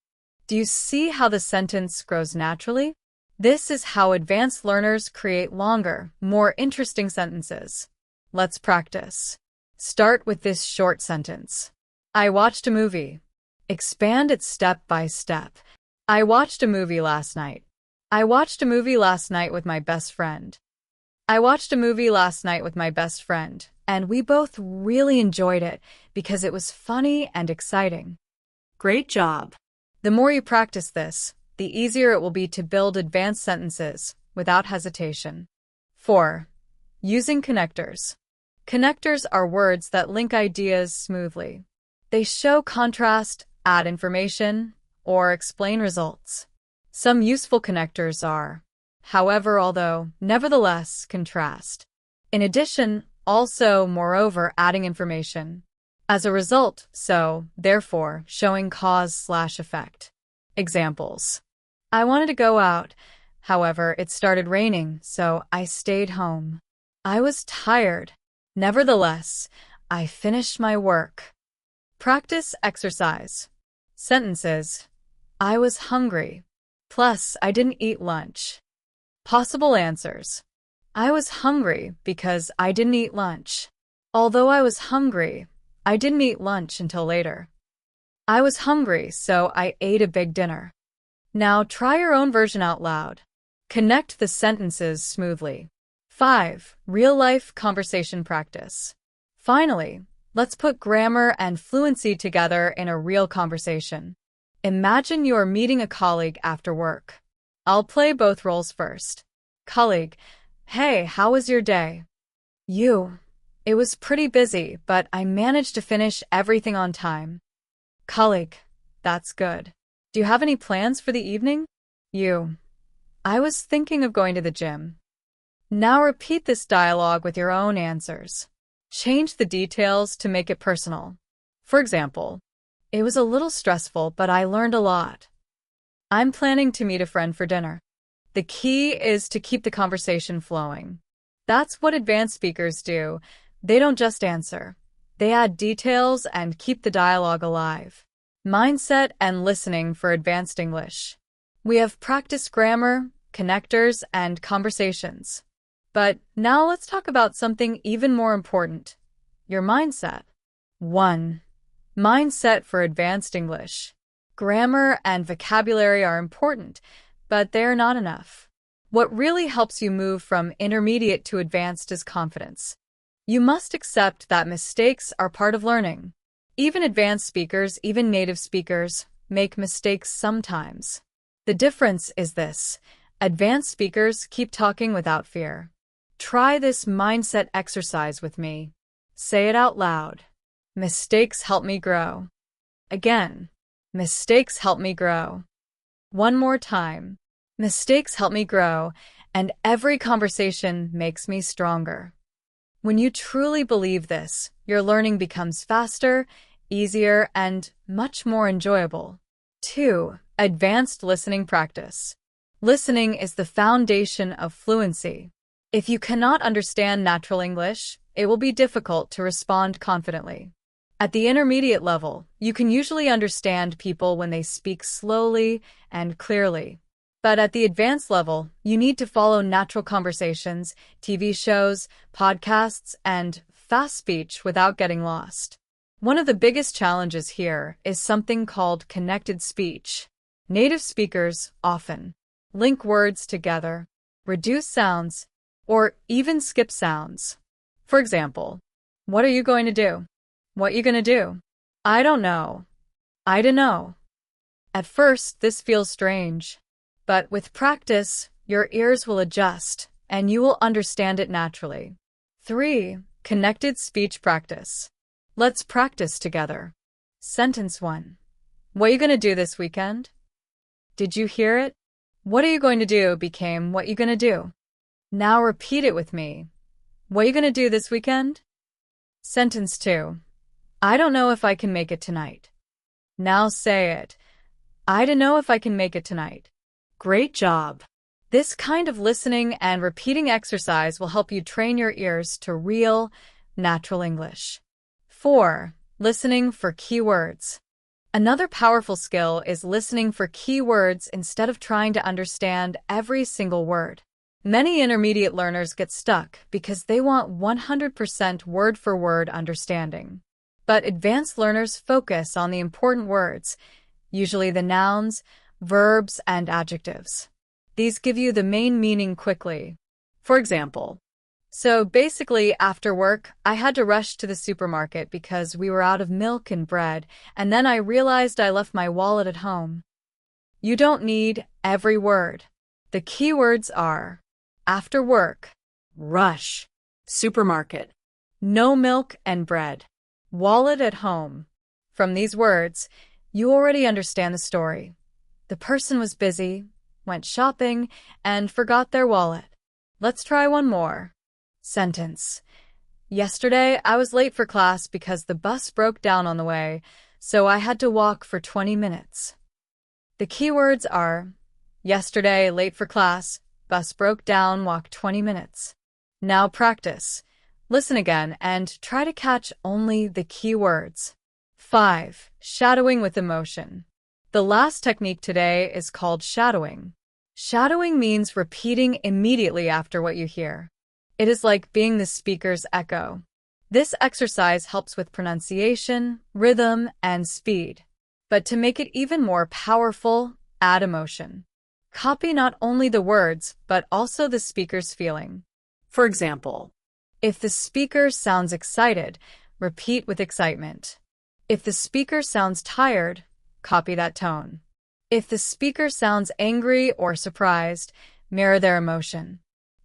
Do you see how the sentence grows naturally? This is how advanced learners create longer, more interesting sentences. Let's practice. Start with this short sentence. I watched a movie. Expand it step by step. I watched a movie last night. I watched a movie last night with my best friend. I watched a movie last night with my best friend, and we both really enjoyed it because it was funny and exciting. Great job. The more you practice this, the easier it will be to build advanced sentences without hesitation. 4. Using connectors. Connectors are words that link ideas smoothly. They show contrast, add information, or explain results. Some useful connectors are, however, although, nevertheless, contrast. In addition, also, moreover, adding information. As a result, so, therefore, showing cause/effect. Examples: I wanted to go out. However, it started raining, so I stayed home. I was tired. Nevertheless, I finished my work. Practice exercise. Sentences: I was hungry. Plus, I didn't eat lunch. Possible answers: I was hungry because I didn't eat lunch. Although I was hungry, I didn't eat lunch until later. I was hungry, so I ate a big dinner. Now try your own version out loud. Connect the sentences smoothly. 5. Real-life conversation practice. Finally, let's put grammar and fluency together in a real conversation. Imagine you are meeting a colleague after work. I'll play both roles first. Colleague: Hey, how was your day? You: It was pretty busy, but I managed to finish everything on time. Colleague: That's good. Do you have any plans for the evening? You: I was thinking of going to the gym. Now repeat this dialogue with your own answers. Change the details to make it personal. For example, it was a little stressful, but I learned a lot. I'm planning to meet a friend for dinner. The key is to keep the conversation flowing. That's what advanced speakers do. They don't just answer. They add details and keep the dialogue alive. Mindset and listening for advanced English. We have practiced grammar, connectors, and conversations. But now let's talk about something even more important: your mindset. 1. Mindset for advanced English. Grammar and vocabulary are important, but they're not enough. What really helps you move from intermediate to advanced is confidence. You must accept that mistakes are part of learning. Even advanced speakers, even native speakers, make mistakes sometimes. The difference is this: advanced speakers keep talking without fear. Try this mindset exercise with me. Say it out loud. Mistakes help me grow. Again. Mistakes help me grow. One more time. Mistakes help me grow, and every conversation makes me stronger. When you truly believe this, your learning becomes faster, easier, and much more enjoyable. 2. Advanced listening practice. Listening is the foundation of fluency. If you cannot understand natural English, it will be difficult to respond confidently. At the intermediate level, you can usually understand people when they speak slowly and clearly. But at the advanced level, you need to follow natural conversations, TV shows, podcasts, and fast speech without getting lost. One of the biggest challenges here is something called connected speech. Native speakers often link words together, reduce sounds, or even skip sounds. For example, what are you going to do? What you gonna do? I don't know. I dunno. At first, this feels strange. But with practice, your ears will adjust, and you will understand it naturally. 3. Connected speech practice. Let's practice together. Sentence 1. What are you going to do this weekend? Did you hear it? What are you going to do became what you going to do. Now repeat it with me. What are you going to do this weekend? Sentence 2. I don't know if I can make it tonight. Now say it. I don't know if I can make it tonight. Great job. This kind of listening and repeating exercise will help you train your ears to real, natural English. 4. Listening for keywords. Another powerful skill is listening for keywords instead of trying to understand every single word. Many intermediate learners get stuck because they want 100% word-for-word understanding. But advanced learners focus on the important words, usually the nouns, verbs, and adjectives. These give you the main meaning quickly. For example, so basically, after work, I had to rush to the supermarket because we were out of milk and bread, and then I realized I left my wallet at home. You don't need every word. The keywords are after work, rush, supermarket, no milk and bread, wallet at home. From these words, you already understand the story. The person was busy, went shopping, and forgot their wallet. Let's try one more. Sentence. Yesterday, I was late for class because the bus broke down on the way, so I had to walk for 20 minutes. The keywords are yesterday, late for class, bus broke down, walk 20 minutes. Now practice. Listen again and try to catch only the keywords. 5. Shadowing with emotion. The last technique today is called shadowing. Shadowing means repeating immediately after what you hear. It is like being the speaker's echo. This exercise helps with pronunciation, rhythm, and speed. But to make it even more powerful, add emotion. Copy not only the words, but also the speaker's feeling. For example, if the speaker sounds excited, repeat with excitement. If the speaker sounds tired, copy that tone. If the speaker sounds angry or surprised, mirror their emotion.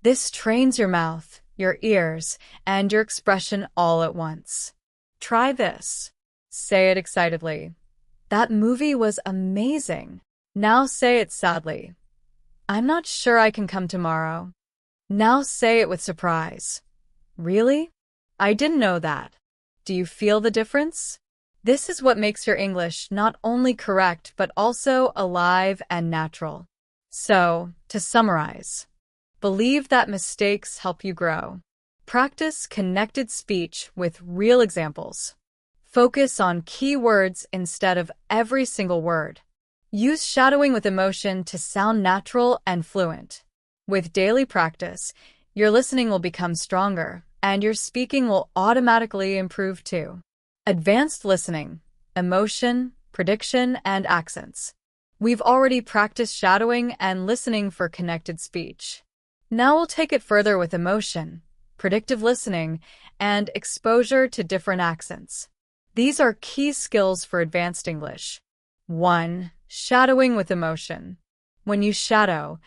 This trains your mouth, your ears, and your expression all at once. Try this. Say it excitedly. That movie was amazing. Now say it sadly. I'm not sure I can come tomorrow. Now say it with surprise. Really? I didn't know that. Do you feel the difference? This is what makes your English not only correct but also alive and natural. So, to summarize, believe that mistakes help you grow. Practice connected speech with real examples. Focus on key words instead of every single word. Use shadowing with emotion to sound natural and fluent. With daily practice, your listening will become stronger, and your speaking will automatically improve too. Advanced listening, emotion, prediction, and accents. We've already practiced shadowing and listening for connected speech. Now we'll take it further with emotion, predictive listening, and exposure to different accents. These are key skills for advanced English. 1. Shadowing with emotion. When you shadow,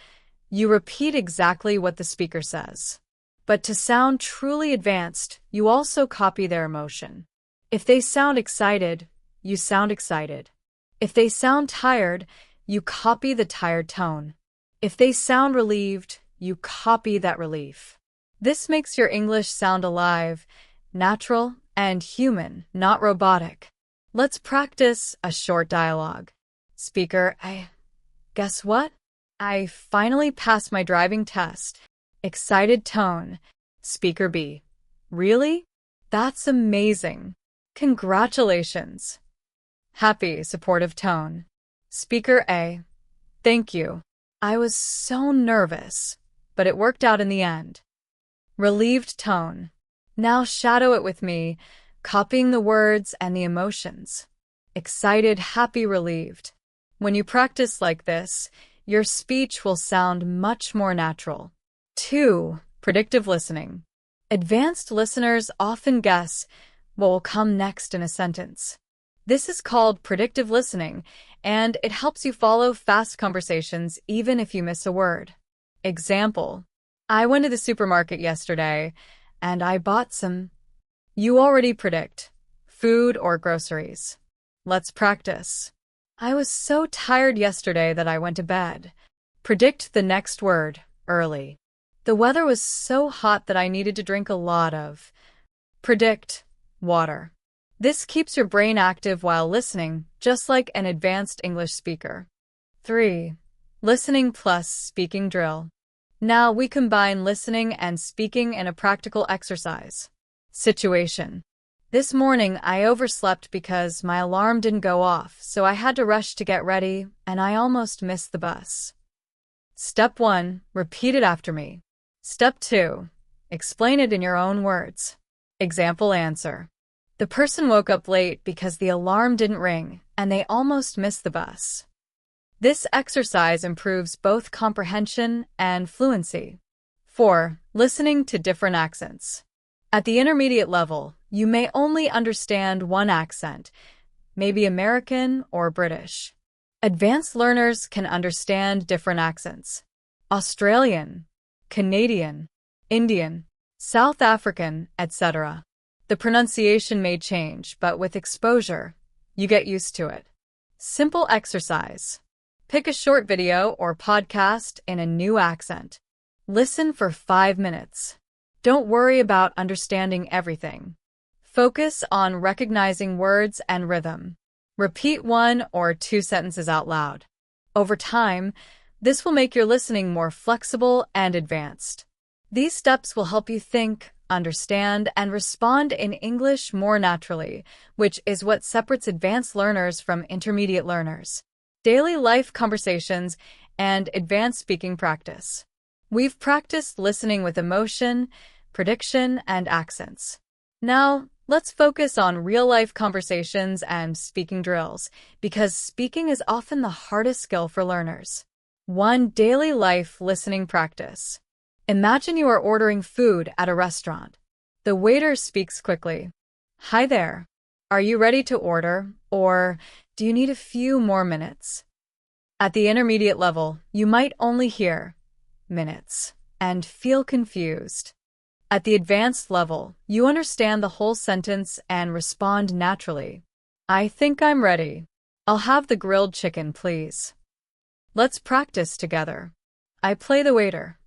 you repeat exactly what the speaker says. But to sound truly advanced, you also copy their emotion. If they sound excited, you sound excited. If they sound tired, you copy the tired tone. If they sound relieved, you copy that relief. This makes your English sound alive, natural, and human, not robotic. Let's practice a short dialogue. Speaker, guess what? I finally passed my driving test. Excited tone. Speaker B. Really? That's amazing. Congratulations. Happy, supportive tone. Speaker A. Thank you. I was so nervous, but it worked out in the end. Relieved tone. Now shadow it with me, copying the words and the emotions. Excited, happy, relieved. When you practice like this, your speech will sound much more natural. 2. Predictive listening. Advanced listeners often guess what will come next in a sentence. This is called predictive listening, and it helps you follow fast conversations even if you miss a word. Example: I went to the supermarket yesterday, and I bought some. You already predict food or groceries. Let's practice. I was so tired yesterday that I went to bed. Predict the next word early. The weather was so hot that I needed to drink a lot of. Predict water. This keeps your brain active while listening, just like an advanced English speaker. 3. Listening plus speaking drill. Now we combine listening and speaking in a practical exercise. Situation: this morning I overslept because my alarm didn't go off, so I had to rush to get ready, and I almost missed the bus. Step 1. Repeat it after me. Step 2. Explain it in your own words. Example answer: the person woke up late because the alarm didn't ring, and they almost missed the bus. This exercise improves both comprehension and fluency. 4. Listening to different accents. At the intermediate level, you may only understand one accent, maybe American or British. Advanced learners can understand different accents: Australian, Canadian, Indian, South African, etc. The pronunciation may change, but with exposure, you get used to it. Simple exercise. Pick a short video or podcast in a new accent. Listen for 5 minutes. Don't worry about understanding everything. Focus on recognizing words and rhythm. Repeat 1 or 2 sentences out loud. Over time, this will make your listening more flexible and advanced. These steps will help you think, understand, and respond in English more naturally, which is what separates advanced learners from intermediate learners. Daily life conversations and advanced speaking practice. We've practiced listening with emotion, prediction, and accents. Now, let's focus on real-life conversations and speaking drills, because speaking is often the hardest skill for learners. 1. Daily life listening practice. Imagine you are ordering food at a restaurant. The waiter speaks quickly. Hi there. Are you ready to order, or do you need a few more minutes? At the intermediate level, you might only hear minutes and feel confused. At the advanced level, you understand the whole sentence and respond naturally. I think I'm ready. I'll have the grilled chicken, please. Let's practice together. I play the waiter.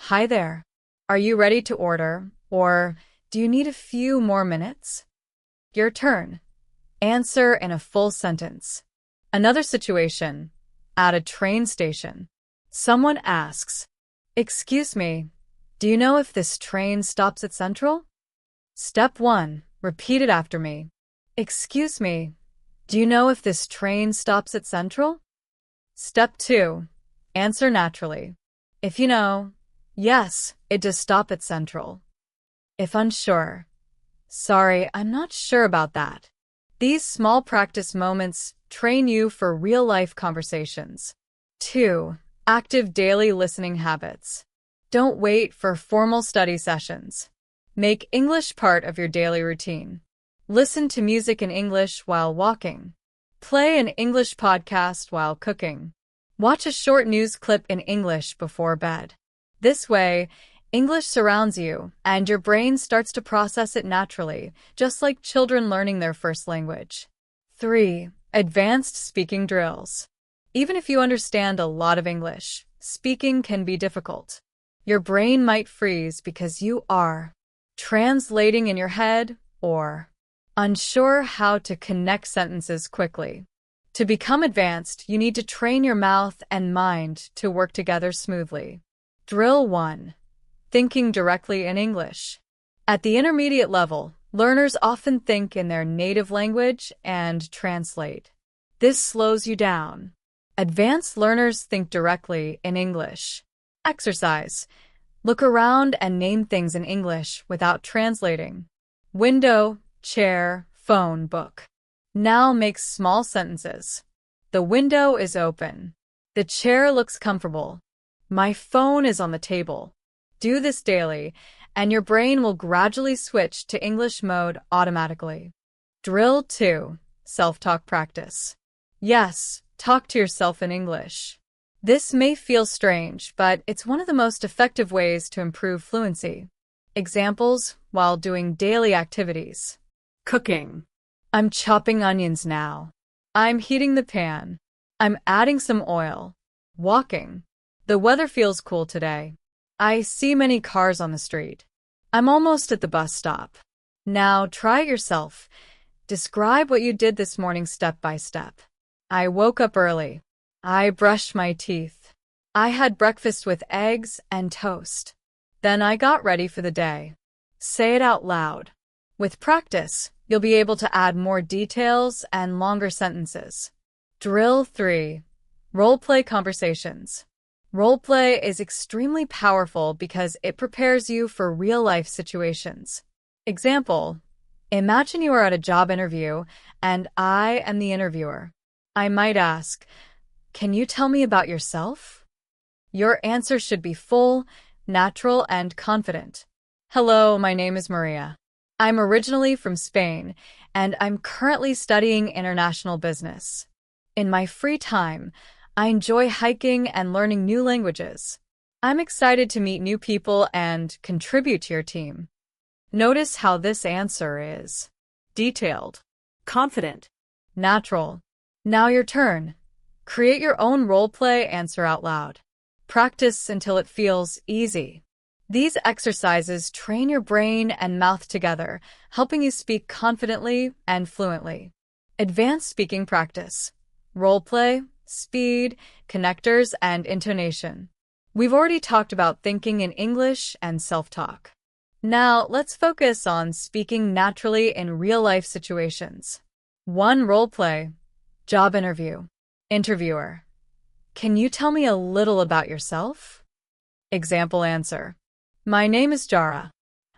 Hi there. Are you ready to order, or do you need a few more minutes? Your turn. Answer in a full sentence. Another situation. At a train station. Someone asks, "Excuse me, do you know if this train stops at Central?" Step 1. Repeat it after me. Excuse me, do you know if this train stops at Central? Step 2. Answer naturally. If you know, yes, it does stop at Central. If unsure, sorry, I'm not sure about that. These small practice moments train you for real-life conversations. 2. Active daily listening habits. Don't wait for formal study sessions. Make English part of your daily routine. Listen to music in English while walking. Play an English podcast while cooking. Watch a short news clip in English before bed. This way, English surrounds you, and your brain starts to process it naturally, just like children learning their first language. 3. Advanced speaking drills. Even if you understand a lot of English, speaking can be difficult. Your brain might freeze because you are translating in your head or unsure how to connect sentences quickly. To become advanced, you need to train your mouth and mind to work together smoothly. Drill 1. Thinking directly in English. At the intermediate level, learners often think in their native language and translate. This slows you down. Advanced learners think directly in English. Exercise. Look around and name things in English without translating. Window, chair, phone, book. Now make small sentences. The window is open. The chair looks comfortable. My phone is on the table. Do this daily, and your brain will gradually switch to English mode automatically. Drill 2. Self-talk practice. Yes, talk to yourself in English. This may feel strange, but it's one of the most effective ways to improve fluency. Examples while doing daily activities. Cooking. I'm chopping onions now. I'm heating the pan. I'm adding some oil. Walking. The weather feels cool today. I see many cars on the street. I'm almost at the bus stop. Now try it yourself. Describe what you did this morning step by step. I woke up early. I brushed my teeth. I had breakfast with eggs and toast. Then I got ready for the day. Say it out loud. With practice, you'll be able to add more details and longer sentences. Drill 3. Role-play conversations. Role-play is extremely powerful because it prepares you for real-life situations. Example: imagine you are at a job interview and I am the interviewer. I might ask, "Can you tell me about yourself?" Your answer should be full, natural, and confident. Hello, my name is Maria. I'm originally from Spain, and I'm currently studying international business. In my free time, I enjoy hiking and learning new languages. I'm excited to meet new people and contribute to your team. Notice how this answer is detailed, Confident. natural. Now your turn. Create your own role-play answer out loud. Practice until it feels easy. These exercises train your brain and mouth together, helping you speak confidently and fluently. Advanced speaking practice. Role-play, speed, connectors, and intonation. We've already talked about thinking in English and self-talk. Now, let's focus on speaking naturally in real-life situations. 1. Role-play. Job interview. Interviewer: can you tell me a little about yourself? Example answer: my name is Jara.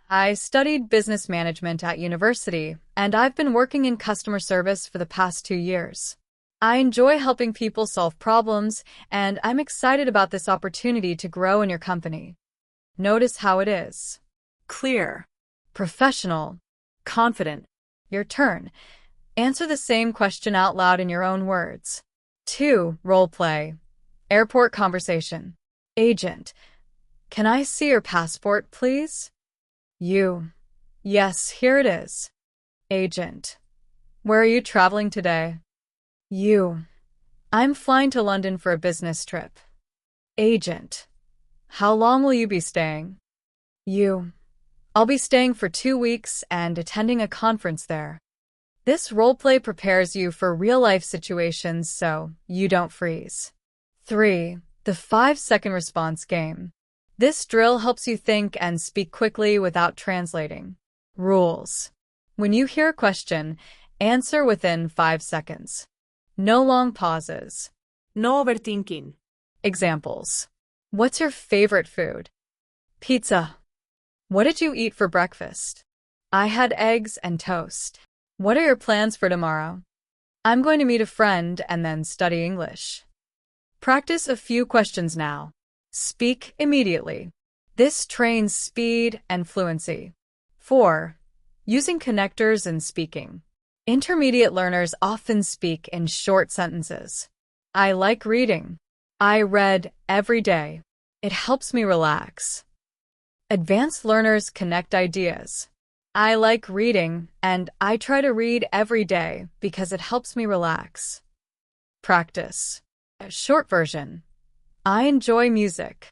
I studied business management at university, and I've been working in customer service for the past 2 years. I enjoy helping people solve problems, and I'm excited about this opportunity to grow in your company. Notice how it is. Clear. Professional. Confident. Your turn. Answer the same question out loud in your own words. 2. Role play. Airport conversation. Agent: can I see your passport, please? You: yes, here it is. Agent: where are you traveling today? You: I'm flying to London for a business trip. Agent: how long will you be staying? You: I'll be staying for 2 weeks and attending a conference there. This roleplay prepares you for real-life situations so you don't freeze. 3. The 5-second response game. This drill helps you think and speak quickly without translating. Rules: when you hear a question, answer within 5 seconds. No long pauses. No overthinking. Examples: what's your favorite food? Pizza. What did you eat for breakfast? I had eggs and toast. What are your plans for tomorrow? I'm going to meet a friend and then study English. Practice a few questions now. Speak immediately. This trains speed and fluency. 4. Using connectors in speaking. Intermediate learners often speak in short sentences. I like reading. I read every day. It helps me relax. Advanced learners connect ideas. I like reading, and I try to read every day because it helps me relax. Practice. Short version. I enjoy music.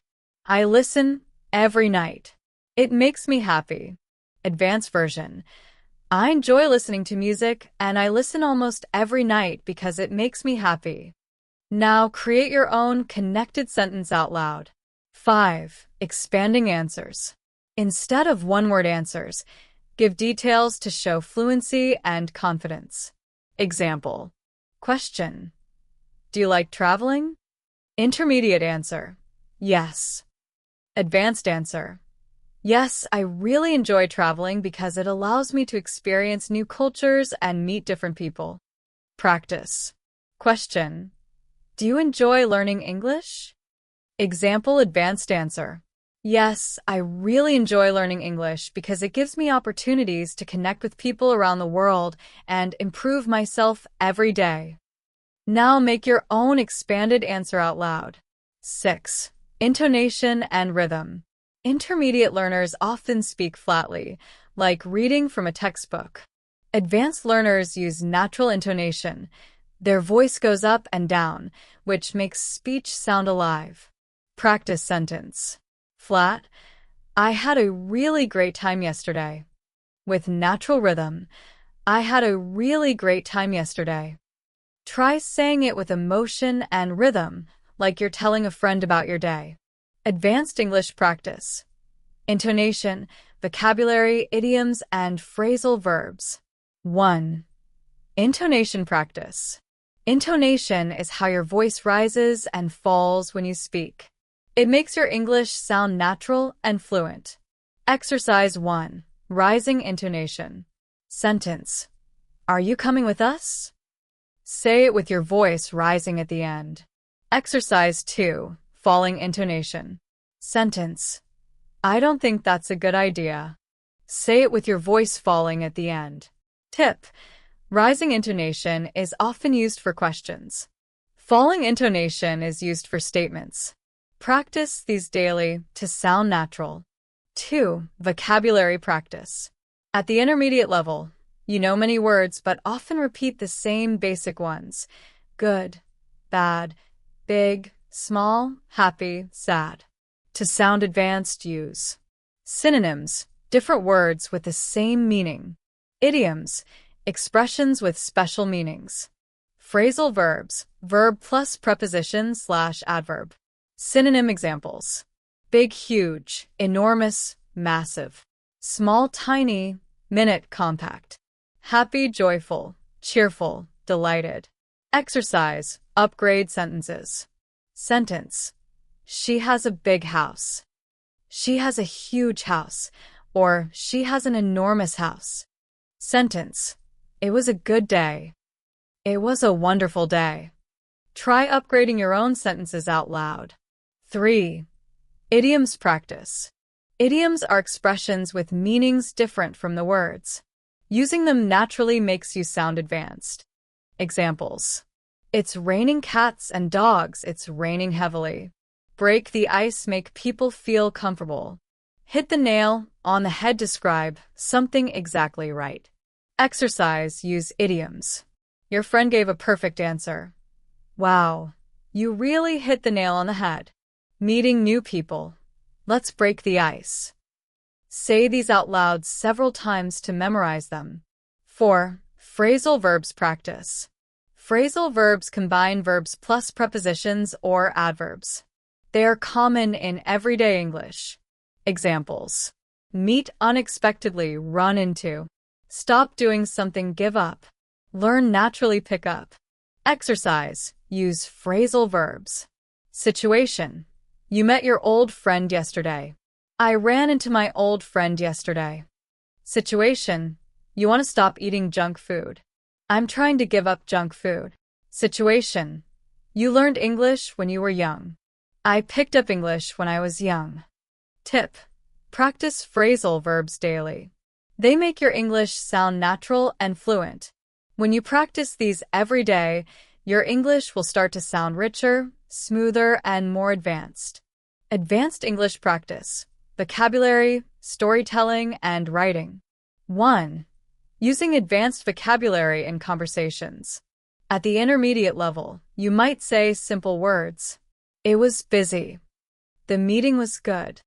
I listen every night. It makes me happy. Advanced version. I enjoy listening to music, and I listen almost every night because it makes me happy. Now create your own connected sentence out loud. 5. Expanding answers. Instead of one-word answers, give details to show fluency and confidence. Example. Question. Do you like traveling? Intermediate answer. Yes. Advanced answer. Yes, I really enjoy traveling because it allows me to experience new cultures and meet different people. Practice. Question. Do you enjoy learning English? Example. Advanced answer. Yes, I really enjoy learning English because it gives me opportunities to connect with people around the world and improve myself every day. Now make your own expanded answer out loud. 6. Intonation and rhythm. Intermediate learners often speak flatly, like reading from a textbook. Advanced learners use natural intonation. Their voice goes up and down, which makes speech sound alive. Practice sentence. Flat. I had a really great time yesterday. With natural rhythm. I had a really great time yesterday. Try saying it with emotion and rhythm, like you're telling a friend about your day. Advanced English practice. Intonation, vocabulary, idioms, and phrasal verbs. 1. Intonation practice. Intonation is how your voice rises and falls when you speak. It makes your English sound natural and fluent. Exercise 1. Rising intonation. Sentence. Are you coming with us? Say it with your voice rising at the end. Exercise 2. Falling intonation. Sentence. I don't think that's a good idea. Say it with your voice falling at the end. Tip. Rising intonation is often used for questions. Falling intonation is used for statements. Practice these daily to sound natural. 2. Vocabulary practice. At the intermediate level, you know many words but often repeat the same basic ones. Good, bad, big, small, happy, sad. To sound advanced, use synonyms, different words with the same meaning. Idioms, expressions with special meanings. Phrasal verbs, verb plus preposition/adverb. Synonym examples. Big, huge, enormous, massive. Small, tiny, minute, compact. Happy, joyful, cheerful, delighted. Exercise, upgrade sentences. Sentence. She has a big house. She has a huge house, or she has an enormous house. Sentence. It was a good day. It was a wonderful day. Try upgrading your own sentences out loud. 3. Idioms practice. Idioms are expressions with meanings different from the words. Using them naturally makes you sound advanced. Examples. It's raining cats and dogs. It's raining heavily. Break the ice, make people feel comfortable. Hit the nail on the head, describe something exactly right. Exercise, use idioms. Your friend gave a perfect answer. Wow, you really hit the nail on the head. Meeting new people. Let's break the ice. Say these out loud several times to memorize them. 4. Phrasal verbs practice. Phrasal verbs combine verbs plus prepositions or adverbs. They are common in everyday English. Examples. Meet unexpectedly, run into. Stop doing something, give up. Learn naturally, pick up. Exercise, use phrasal verbs. Situation. You met your old friend yesterday. I ran into my old friend yesterday. Situation. You want to stop eating junk food. I'm trying to give up junk food. Situation. You learned English when you were young. I picked up English when I was young. Tip. Practice phrasal verbs daily. They make your English sound natural and fluent. When you practice these every day, your English will start to sound richer, smoother, and more advanced. Advanced English practice. Vocabulary, storytelling, and writing. 1. Using advanced vocabulary in conversations. At the intermediate level, you might say simple words. It was busy. The meeting was good.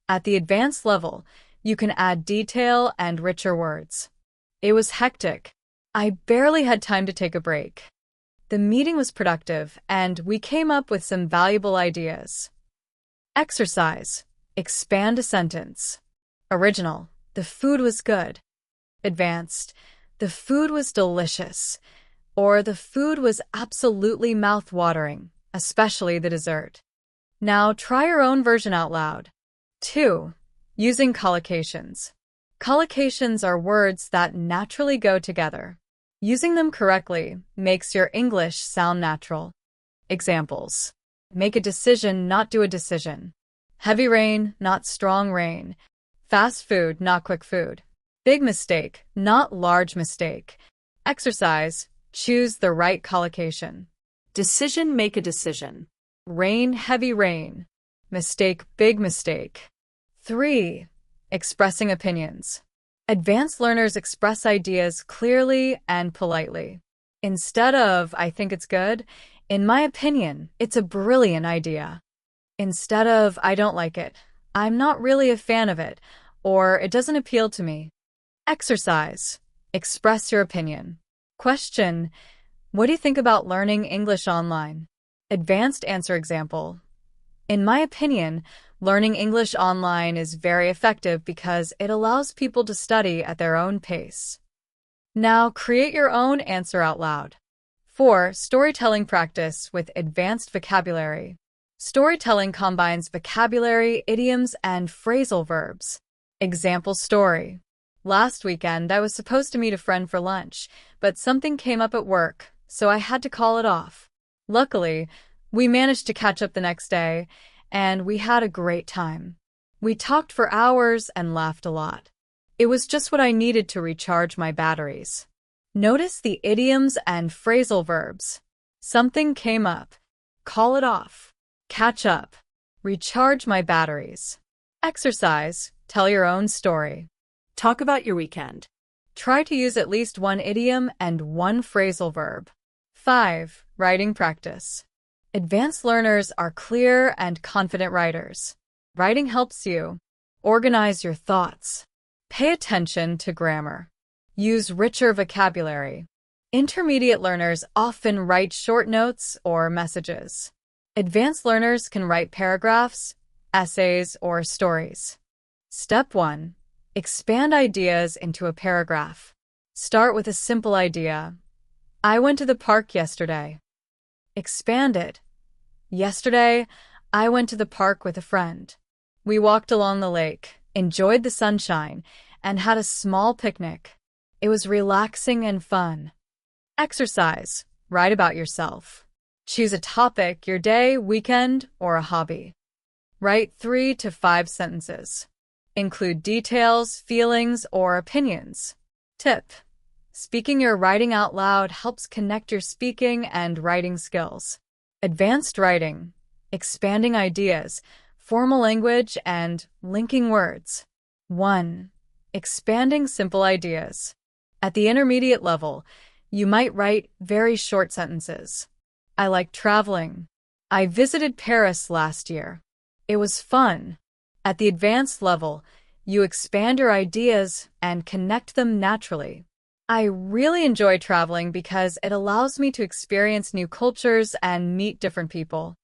At the advanced level, you can add detail and richer words. It was hectic. I barely had time to take a break. The meeting was productive, and we came up with some valuable ideas. Exercise. Expand a sentence. Original, the food was good. Advanced, the food was delicious. Or the food was absolutely mouth-watering, especially the dessert. Now try your own version out loud. 2. Using collocations. Collocations are words that naturally go together. Using them correctly makes your English sound natural. Examples. Make a decision, not do a decision. Heavy rain, not strong rain. Fast food, not quick food. Big mistake, not large mistake. Exercise, choose the right collocation. Decision, make a decision. Rain, heavy rain. Mistake, big mistake. 3. Expressing opinions. Advanced learners express ideas clearly and politely. Instead of, I think it's good, in my opinion, it's a brilliant idea. Instead of, I don't like it, I'm not really a fan of it, or it doesn't appeal to me. Exercise. Express your opinion. Question. What do you think about learning English online? Advanced answer example. In my opinion, learning English online is very effective because it allows people to study at their own pace. Now create your own answer out loud. 4. Storytelling practice with advanced vocabulary. Storytelling combines vocabulary, idioms, and phrasal verbs. Example story. Last weekend, I was supposed to meet a friend for lunch, but something came up at work, so I had to call it off. Luckily, we managed to catch up the next day, and we had a great time. We talked for hours and laughed a lot. It was just what I needed to recharge my batteries. Notice the idioms and phrasal verbs. Something came up. Call it off. Catch up. Recharge my batteries. Exercise. Tell your own story. Talk about your weekend. Try to use at least one idiom and one phrasal verb. 5. Writing practice. Advanced learners are clear and confident writers. Writing helps you organize your thoughts. Pay attention to grammar. Use richer vocabulary. Intermediate learners often write short notes or messages. Advanced learners can write paragraphs, essays, or stories. Step 1. Expand ideas into a paragraph. Start with a simple idea. I went to the park yesterday. Expand it. Yesterday, I went to the park with a friend. We walked along the lake, enjoyed the sunshine, and had a small picnic. It was relaxing and fun. Exercise. Write about yourself. Choose a topic, your day, weekend, or a hobby. Write 3 to 5 sentences. Include details, feelings, or opinions. Tip. Speaking or writing out loud helps connect your speaking and writing skills. Advanced writing. Expanding ideas, formal language, and linking words. 1. Expanding simple ideas. At the intermediate level, you might write very short sentences. I like traveling. I visited Paris last year. It was fun. At the advanced level, you expand your ideas and connect them naturally. I really enjoy traveling because it allows me to experience new cultures and meet different people.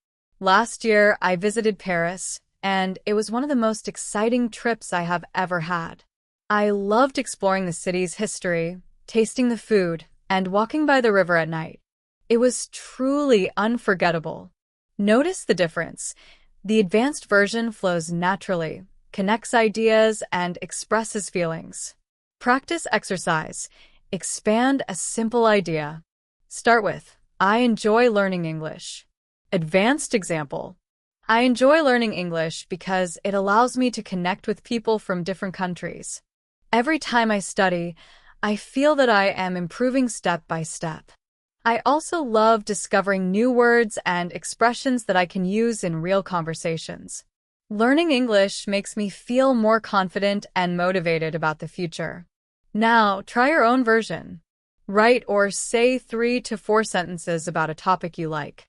Last year, I visited Paris, and it was one of the most exciting trips I have ever had. I loved exploring the city's history, tasting the food, and walking by the river at night. It was truly unforgettable. Notice the difference. The advanced version flows naturally, connects ideas, and expresses feelings. Practice exercise. Expand a simple idea. Start with, I enjoy learning English. Advanced example. I enjoy learning English because it allows me to connect with people from different countries. Every time I study, I feel that I am improving step by step. I also love discovering new words and expressions that I can use in real conversations. Learning English makes me feel more confident and motivated about the future. Now, try your own version. Write or say 3 to 4 sentences about a topic you like.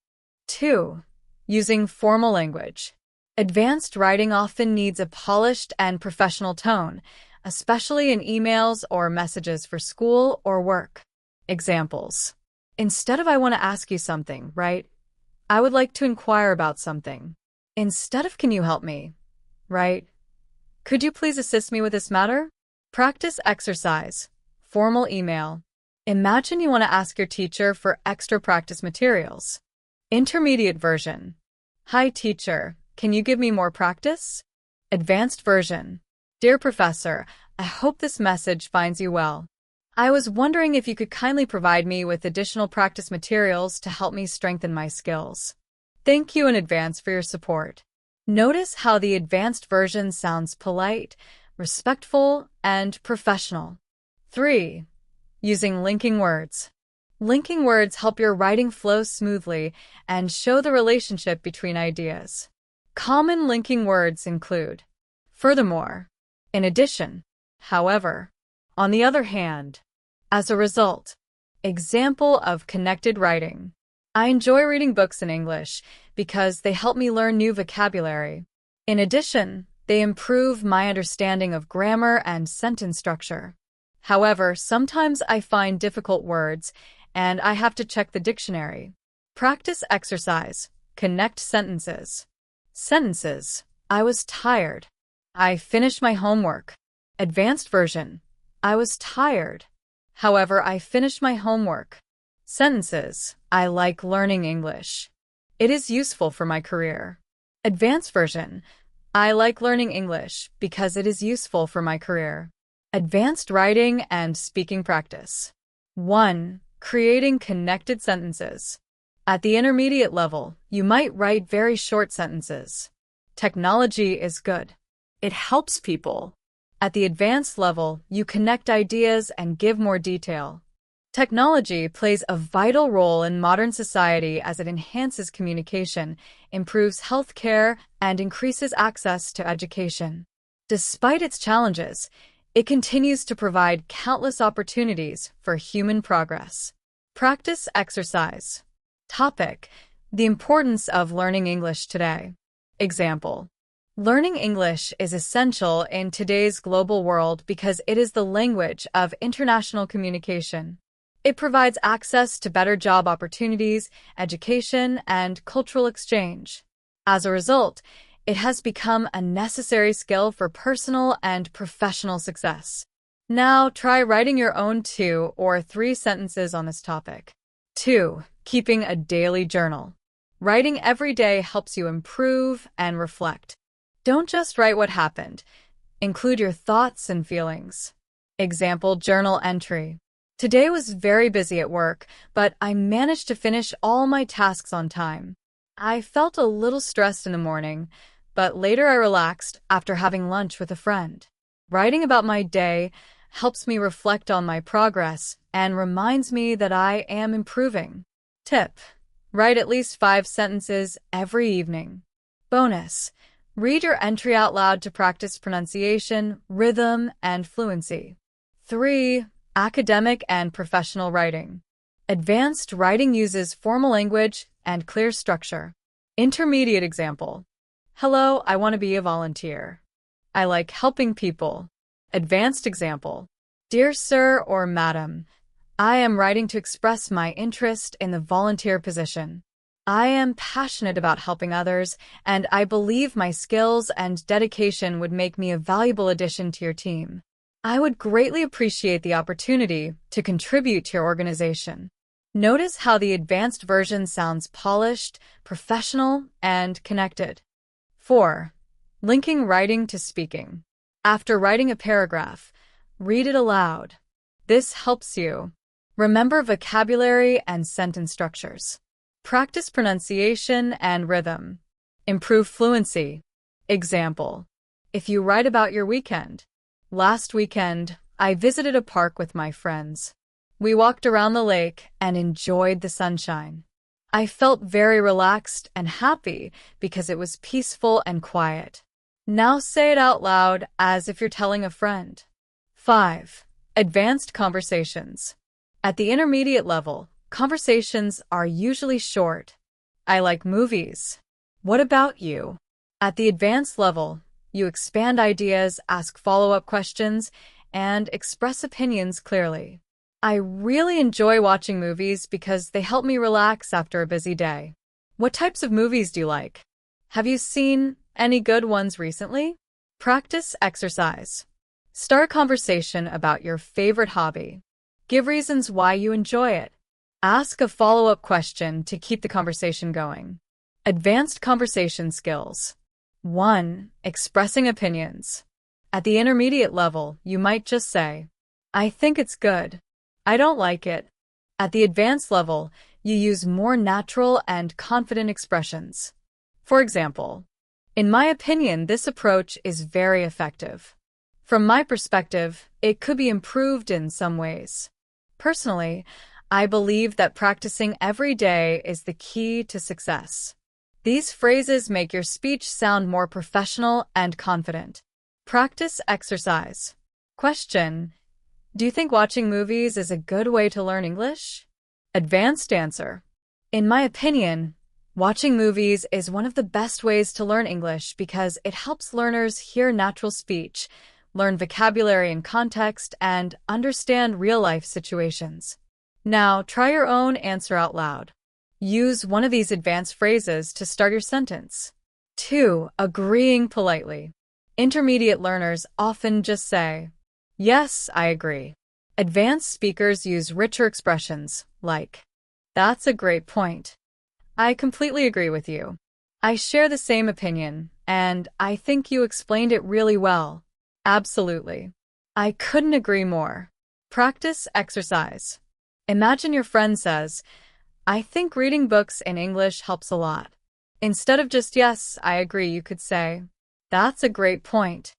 2. Using formal language. Advanced writing often needs a polished and professional tone, especially in emails or messages for school or work. Examples. Instead of I want to ask you something, write, I would like to inquire about something. Instead of can you help me, write, Could you please assist me with this matter? Practice exercise. Formal email. Imagine you want to ask your teacher for extra practice materials. Intermediate version. Hi teacher, can you give me more practice? Advanced version. Dear Professor, I hope this message finds you well. I was wondering if you could kindly provide me with additional practice materials to help me strengthen my skills. Thank you in advance for your support. Notice how the advanced version sounds polite, respectful, and professional. 3. Using linking words. Linking words help your writing flow smoothly and show the relationship between ideas. Common linking words include furthermore, in addition, however, on the other hand, as a result. Example of connected writing. I enjoy reading books in English because they help me learn new vocabulary. In addition, they improve my understanding of grammar and sentence structure. However, sometimes I find difficult words and I have to check the dictionary. Practice exercise. Connect sentences. Sentences. I was tired. I finished my homework. Advanced version. I was tired. However, I finished my homework. Sentences. I like learning English. It is useful for my career. Advanced version. I like learning English because it is useful for my career. Advanced writing and speaking practice. 1. Creating connected sentences. At the intermediate level, you might write very short sentences. Technology is good. It helps people. At the advanced level, you connect ideas and give more detail. Technology plays a vital role in modern society as it enhances communication, improves healthcare, and increases access to education. Despite its challenges, it continues to provide countless opportunities for human progress. Practice exercise. Topic: The importance of learning English today. Example: learning English is essential in today's global world because it is the language of international communication. It provides access to better job opportunities, education, and cultural exchange. As a result, it has become a necessary skill for personal and professional success. Now, try writing your own 2 or 3 sentences on this topic. 2. Keeping a daily journal. Writing every day helps you improve and reflect. Don't just write what happened. Include your thoughts and feelings. Example journal entry. Today was very busy at work, but I managed to finish all my tasks on time. I felt a little stressed in the morning, but later I relaxed after having lunch with a friend. Writing about my day helps me reflect on my progress and reminds me that I am improving. Tip: write at least 5 sentences every evening. Bonus: read your entry out loud to practice pronunciation, rhythm, and fluency. 3. Academic and professional writing. Advanced writing uses formal language and clear structure. Intermediate example: hello, I want to be a volunteer. I like helping people. Advanced example: dear sir or madam, I am writing to express my interest in the volunteer position. I am passionate about helping others, and I believe my skills and dedication would make me a valuable addition to your team. I would greatly appreciate the opportunity to contribute to your organization. Notice how the advanced version sounds polished, professional, and connected. 4. Linking writing to speaking. After writing a paragraph, read it aloud. This helps you remember vocabulary and sentence structures. Practice pronunciation and rhythm. Improve fluency. Example: if you write about your weekend. Last weekend, I visited a park with my friends. We walked around the lake and enjoyed the sunshine. I felt very relaxed and happy because it was peaceful and quiet. Now say it out loud as if you're telling a friend. 5. Advanced conversations. At the intermediate level, conversations are usually short. I like movies. What about you? At the advanced level, you expand ideas, ask follow-up questions, and express opinions clearly. I really enjoy watching movies because they help me relax after a busy day. What types of movies do you like? Have you seen any good ones recently? Practice exercise. Start a conversation about your favorite hobby. Give reasons why you enjoy it. Ask a follow-up question to keep the conversation going. Advanced conversation skills. 1. Expressing opinions. At the intermediate level, you might just say, I think it's good. I don't like it. At the advanced level, you use more natural and confident expressions. For example, in my opinion, this approach is very effective. From my perspective, it could be improved in some ways. Personally, I believe that practicing every day is the key to success. These phrases make your speech sound more professional and confident. Practice exercise. Question: do you think watching movies is a good way to learn English? Advanced answer: in my opinion, watching movies is one of the best ways to learn English because it helps learners hear natural speech, learn vocabulary and context, and understand real-life situations. Now, try your own answer out loud. Use one of these advanced phrases to start your sentence. 2. Agreeing politely. Intermediate learners often just say, yes, I agree. Advanced speakers use richer expressions like, that's a great point. I completely agree with you. I share the same opinion, and I think you explained it really well. Absolutely. I couldn't agree more. Practice exercise. Imagine your friend says, I think reading books in English helps a lot. Instead of just yes, I agree, you could say, that's a great point.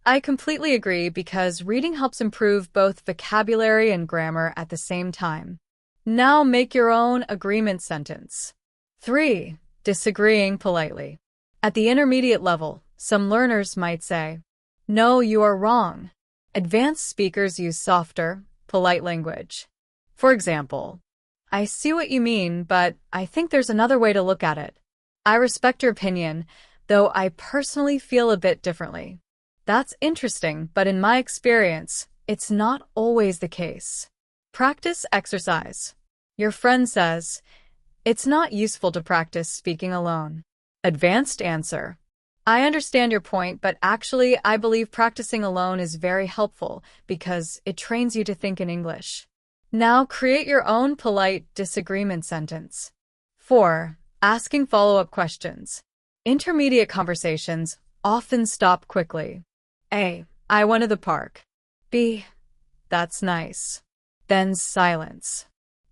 I completely agree because reading helps improve both vocabulary and grammar at the same time. Now make your own agreement sentence. 3. Disagreeing politely. At the intermediate level, some learners might say, no, you are wrong. Advanced speakers use softer, polite language. For example, I see what you mean, but I think there's another way to look at it. I respect your opinion, though I personally feel a bit differently. That's interesting, but in my experience, it's not always the case. Practice exercise. Your friend says, it's not useful to practice speaking alone. Advanced answer. I understand your point, but actually I believe practicing alone is very helpful because it trains you to think in English. Now create your own polite disagreement sentence. 4. Asking follow-up questions. Intermediate conversations often stop quickly. A. I went to the park. B. That's nice. Then silence.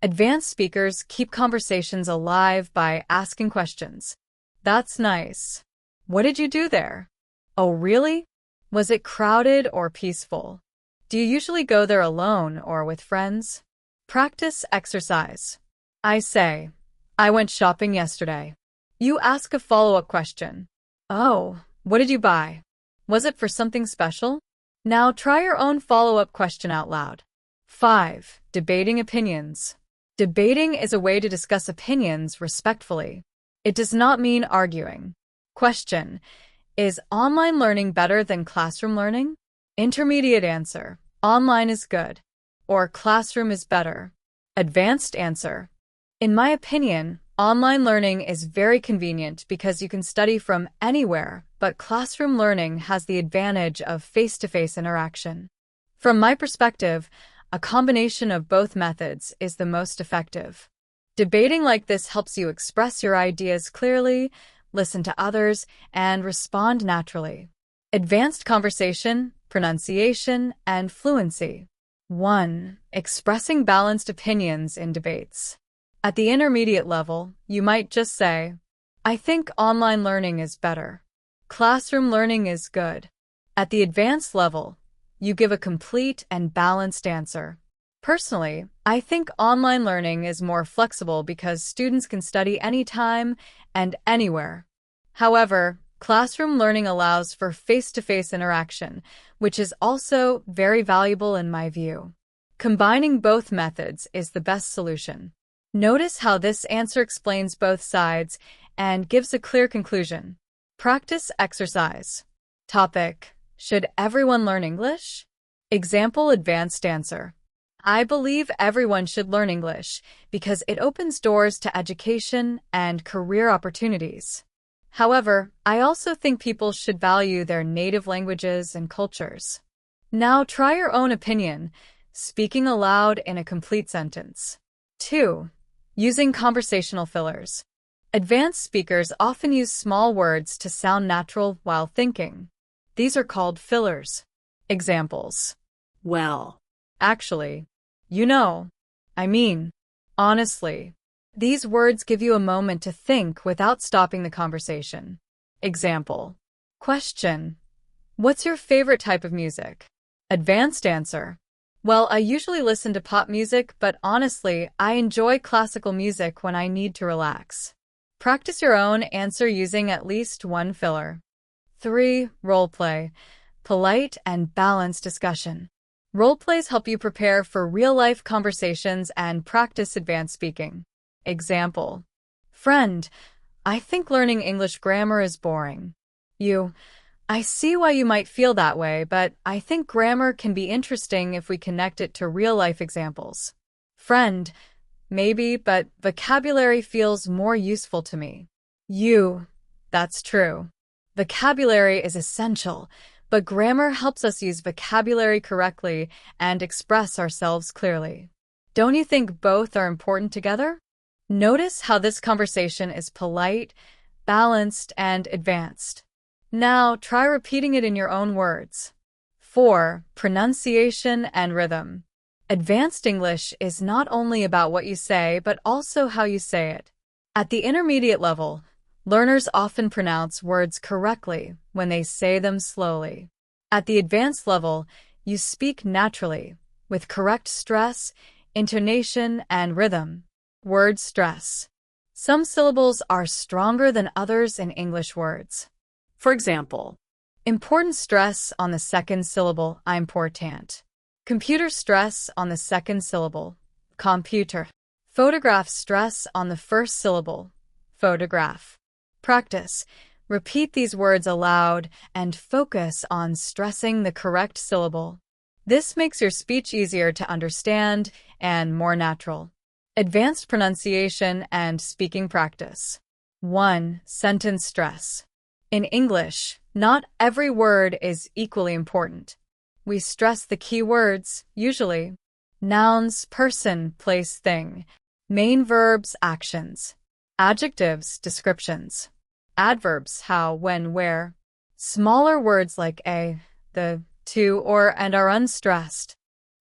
Advanced speakers keep conversations alive by asking questions. That's nice. What did you do there? Oh, really? Was it crowded or peaceful? Do you usually go there alone or with friends? Practice exercise. I say, I went shopping yesterday. You ask a follow-up question. Oh, what did you buy? Was it for something special? Now try your own follow-up question out loud. 5. Debating opinions. Debating is a way to discuss opinions respectfully. It does not mean arguing. Question: is online learning better than classroom learning? Intermediate answer: online is good. Or classroom is better. Advanced answer: in my opinion, online learning is very convenient because you can study from anywhere, but classroom learning has the advantage of face-to-face interaction. From my perspective, a combination of both methods is the most effective. Debating like this helps you express your ideas clearly, listen to others, and respond naturally. Advanced conversation, pronunciation, and fluency. 1. Expressing balanced opinions in debates. At the intermediate level, you might just say, I think online learning is better. Classroom learning is good. At the advanced level, you give a complete and balanced answer. Personally, I think online learning is more flexible because students can study anytime and anywhere. However, classroom learning allows for face-to-face interaction, which is also very valuable in my view. Combining both methods is the best solution. Notice how this answer explains both sides and gives a clear conclusion. Practice exercise. Topic: should everyone learn English? Example: advanced answer. I believe everyone should learn English because it opens doors to education and career opportunities. However, I also think people should value their native languages and cultures. Now try your own opinion, speaking aloud in a complete sentence. 2. Using conversational fillers. Advanced speakers often use small words to sound natural while thinking. These are called fillers. Examples. Well. Actually. You know. I mean. Honestly. These words give you a moment to think without stopping the conversation. Example. Question. What's your favorite type of music? Advanced answer. Well, I usually listen to pop music, but honestly, I enjoy classical music when I need to relax. Practice your own answer using at least one filler. 3. Role-play. Polite and balanced discussion. Role-plays help you prepare for real-life conversations and practice advanced speaking. Example. Friend, I think learning English grammar is boring. You, I see why you might feel that way, but I think grammar can be interesting if we connect it to real-life examples. Friend, maybe, but vocabulary feels more useful to me. You, that's true. Vocabulary is essential, but grammar helps us use vocabulary correctly and express ourselves clearly. Don't you think both are important together? Notice how this conversation is polite, balanced, and advanced. Now, try repeating it in your own words. 4. Pronunciation and rhythm. Advanced English is not only about what you say, but also how you say it. At the intermediate level, learners often pronounce words correctly when they say them slowly. At the advanced level, you speak naturally, with correct stress, intonation, and rhythm. Word stress. Some syllables are stronger than others in English words. For example, important stress on the second syllable, important. Computer stress on the second syllable, computer. Photograph stress on the first syllable, photograph. Practice. Repeat these words aloud and focus on stressing the correct syllable. This makes your speech easier to understand and more natural. Advanced pronunciation and speaking practice. 1. Sentence stress. In English, not every word is equally important. We stress the key words, usually. Nouns, person, place, thing. Main verbs, actions. Adjectives, descriptions. Adverbs, how, when, where. Smaller words like a, the, to, or, and are unstressed.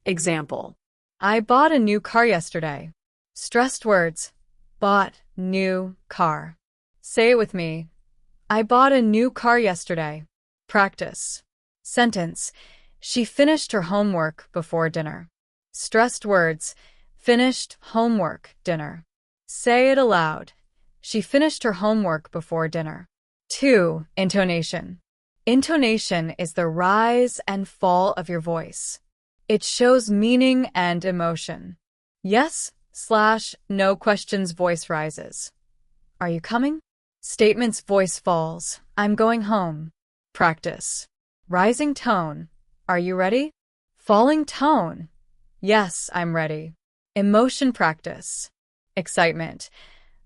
Example. I bought a new car yesterday. Stressed words. Bought, new, car. Say it with me. I bought a new car yesterday. Practice. Sentence. She finished her homework before dinner. Stressed words. Finished, homework, dinner. Say it aloud. She finished her homework before dinner. 2. Intonation. Intonation is the rise and fall of your voice. It shows meaning and emotion. Yes/no questions voice rises. Are you coming? Statements voice falls. I'm going home. Practice. Rising tone. Are you ready? Falling tone. Yes, I'm ready. Emotion practice. Excitement.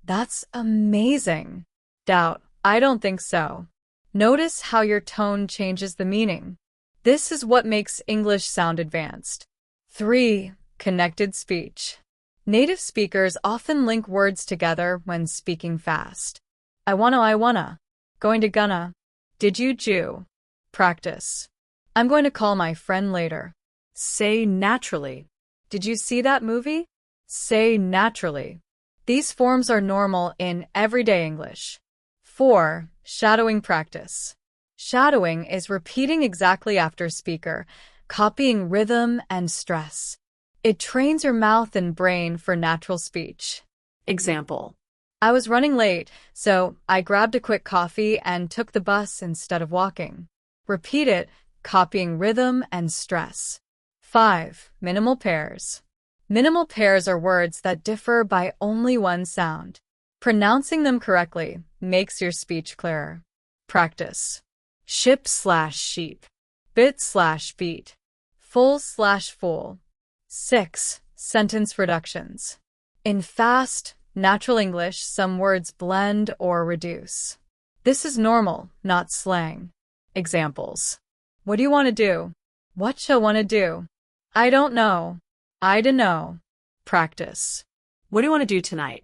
That's amazing. Doubt. I don't think so. Notice how your tone changes the meaning. This is what makes English sound advanced. 3. Connected speech. Native speakers often link words together when speaking fast. I wanna. Going to gonna. Did you Jew? Practice. I'm going to call my friend later. Say naturally. Did you see that movie? Say naturally. These forms are normal in everyday English. 4. Shadowing practice. Shadowing is repeating exactly after speaker, copying rhythm and stress. It trains your mouth and brain for natural speech. Example. I was running late, so I grabbed a quick coffee and took the bus instead of walking. Repeat it, copying rhythm and stress. 5. Minimal pairs. Minimal pairs are words that differ by only one sound. Pronouncing them correctly makes your speech clearer. Practice. Ship/sheep. Bit/beat. Full/full. 6. Sentence reductions. In fast, natural English, some words blend or reduce. This is normal, not slang. Examples. What do you want to do? What shall wanna do? I don't know. I dunno. Practice. What do you want to do tonight?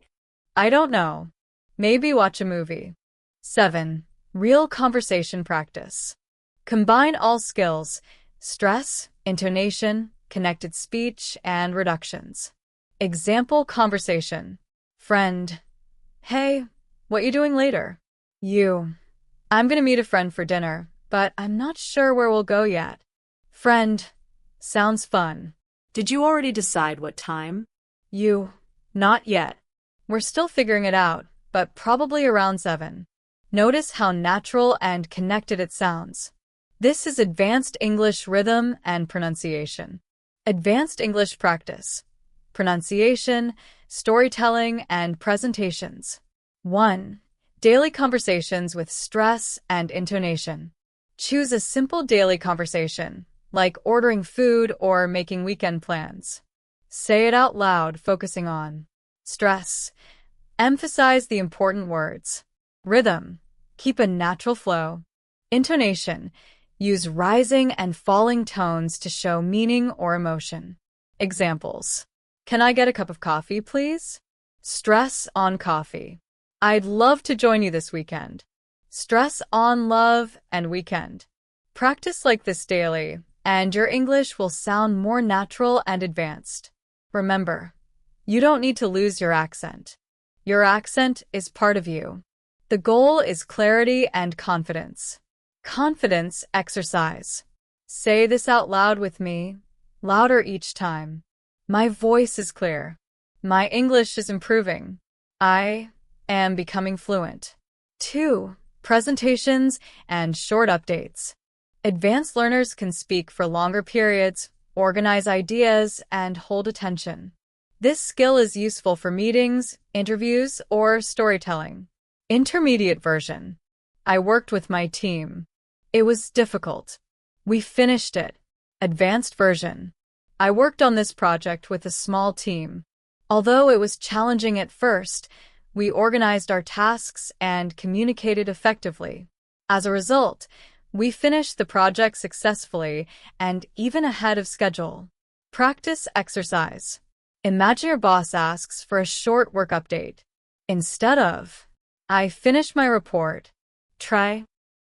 I don't know. Maybe watch a movie. 7. Real conversation practice. Combine all skills: stress, intonation, connected speech, and reductions. Example conversation. Friend. Hey, what you doing later? You. I'm gonna meet a friend for dinner, but I'm not sure where we'll go yet. Friend. Sounds fun. Did you already decide what time? You. Not yet. We're still figuring it out, but probably around 7. Notice how natural and connected it sounds. This is advanced English rhythm and pronunciation. Advanced English practice. Pronunciation, storytelling, and presentations. 1. Daily conversations with stress and intonation. Choose a simple daily conversation, like ordering food or making weekend plans. Say it out loud, focusing on stress. Emphasize the important words. Rhythm. Keep a natural flow. Intonation. Use rising and falling tones to show meaning or emotion. Examples. Can I get a cup of coffee, please? Stress on coffee. I'd love to join you this weekend. Stress on love and weekend. Practice like this daily, and your English will sound more natural and advanced. Remember, you don't need to lose your accent. Your accent is part of you. The goal is clarity and confidence. Confidence exercise. Say this out loud with me, louder each time. My voice is clear. My English is improving. I am becoming fluent. 2. Presentations and short updates. Advanced learners can speak for longer periods, organize ideas, and hold attention. This skill is useful for meetings, interviews, or storytelling. Intermediate version. I worked with my team. It was difficult. We finished it. Advanced version. I worked on this project with a small team. Although it was challenging at first, we organized our tasks and communicated effectively. As a result, we finished the project successfully and even ahead of schedule. Practice exercise. Imagine your boss asks for a short work update. Instead of, I finished my report, try,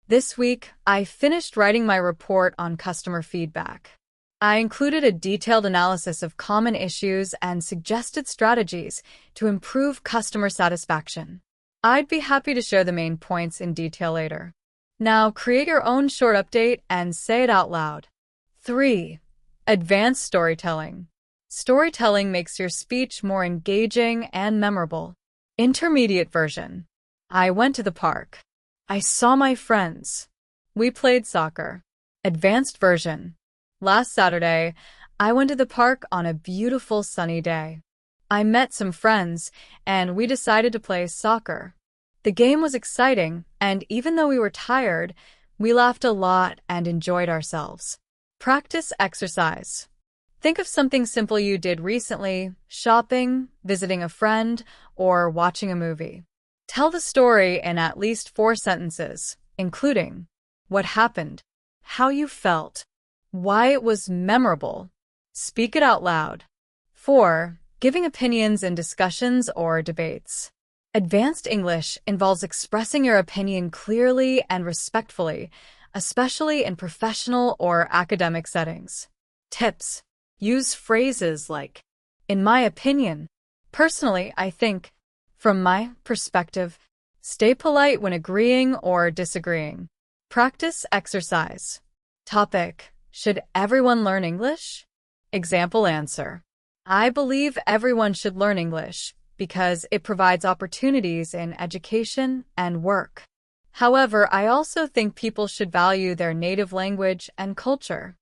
this week, I finished writing my report on customer feedback. I included a detailed analysis of common issues and suggested strategies to improve customer satisfaction. I'd be happy to share the main points in detail later. Now, create your own short update and say it out loud. 3. Advanced storytelling. Storytelling makes your speech more engaging and memorable. Intermediate version. I went to the park. I saw my friends. We played soccer. Advanced version. Last Saturday, I went to the park on a beautiful sunny day. I met some friends, and we decided to play soccer. The game was exciting, and even though we were tired, we laughed a lot and enjoyed ourselves. Practice exercise. Think of something simple you did recently: shopping, visiting a friend, or watching a movie. Tell the story in at least 4 sentences, including what happened, how you felt, why it was memorable. Speak it out loud. 4. Giving opinions in discussions or debates. Advanced English involves expressing your opinion clearly and respectfully, especially in professional or academic settings. Tips. Use phrases like, in my opinion, personally, I think, from my perspective. Stay polite when agreeing or disagreeing. Practice exercise. Topic. Should everyone learn English? Example answer. I believe everyone should learn English because it provides opportunities in education and work. However, I also think people should value their native language and culture.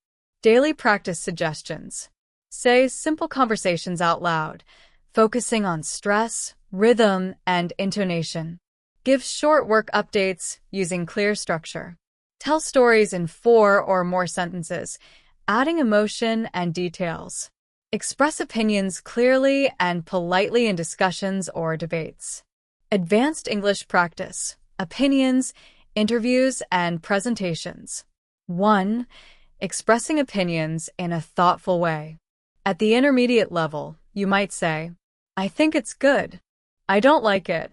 Daily practice suggestions. Say simple conversations out loud, focusing on stress, rhythm, and intonation. Give short work updates using clear structure. Tell stories in 4 or more sentences, adding emotion and details. Express opinions clearly and politely in discussions or debates. Advanced English practice. opinions, interviews, and presentations. 1. Expressing opinions in a thoughtful way. At the intermediate level, you might say, I think it's good. I don't like it.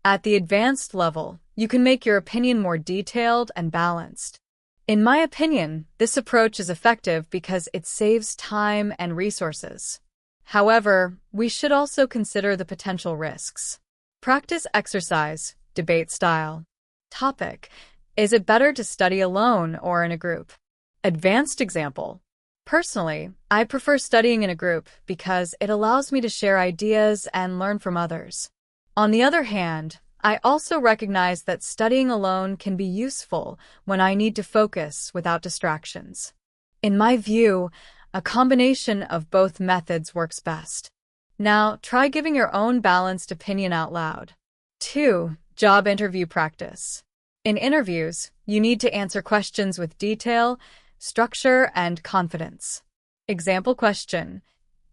At the advanced level, you can make your opinion more detailed and balanced. In my opinion, this approach is effective because it saves time and resources. However, we should also consider the potential risks. Practice exercise, debate style. Topic: Is it better to study alone or in a group? Advanced example. Personally, I prefer studying in a group because it allows me to share ideas and learn from others. On the other hand, I also recognize that studying alone can be useful when I need to focus without distractions. In my view, a combination of both methods works best. Now, try giving your own balanced opinion out loud. 2. Job interview practice. In interviews, you need to answer questions with detail, structure, and confidence. Example question: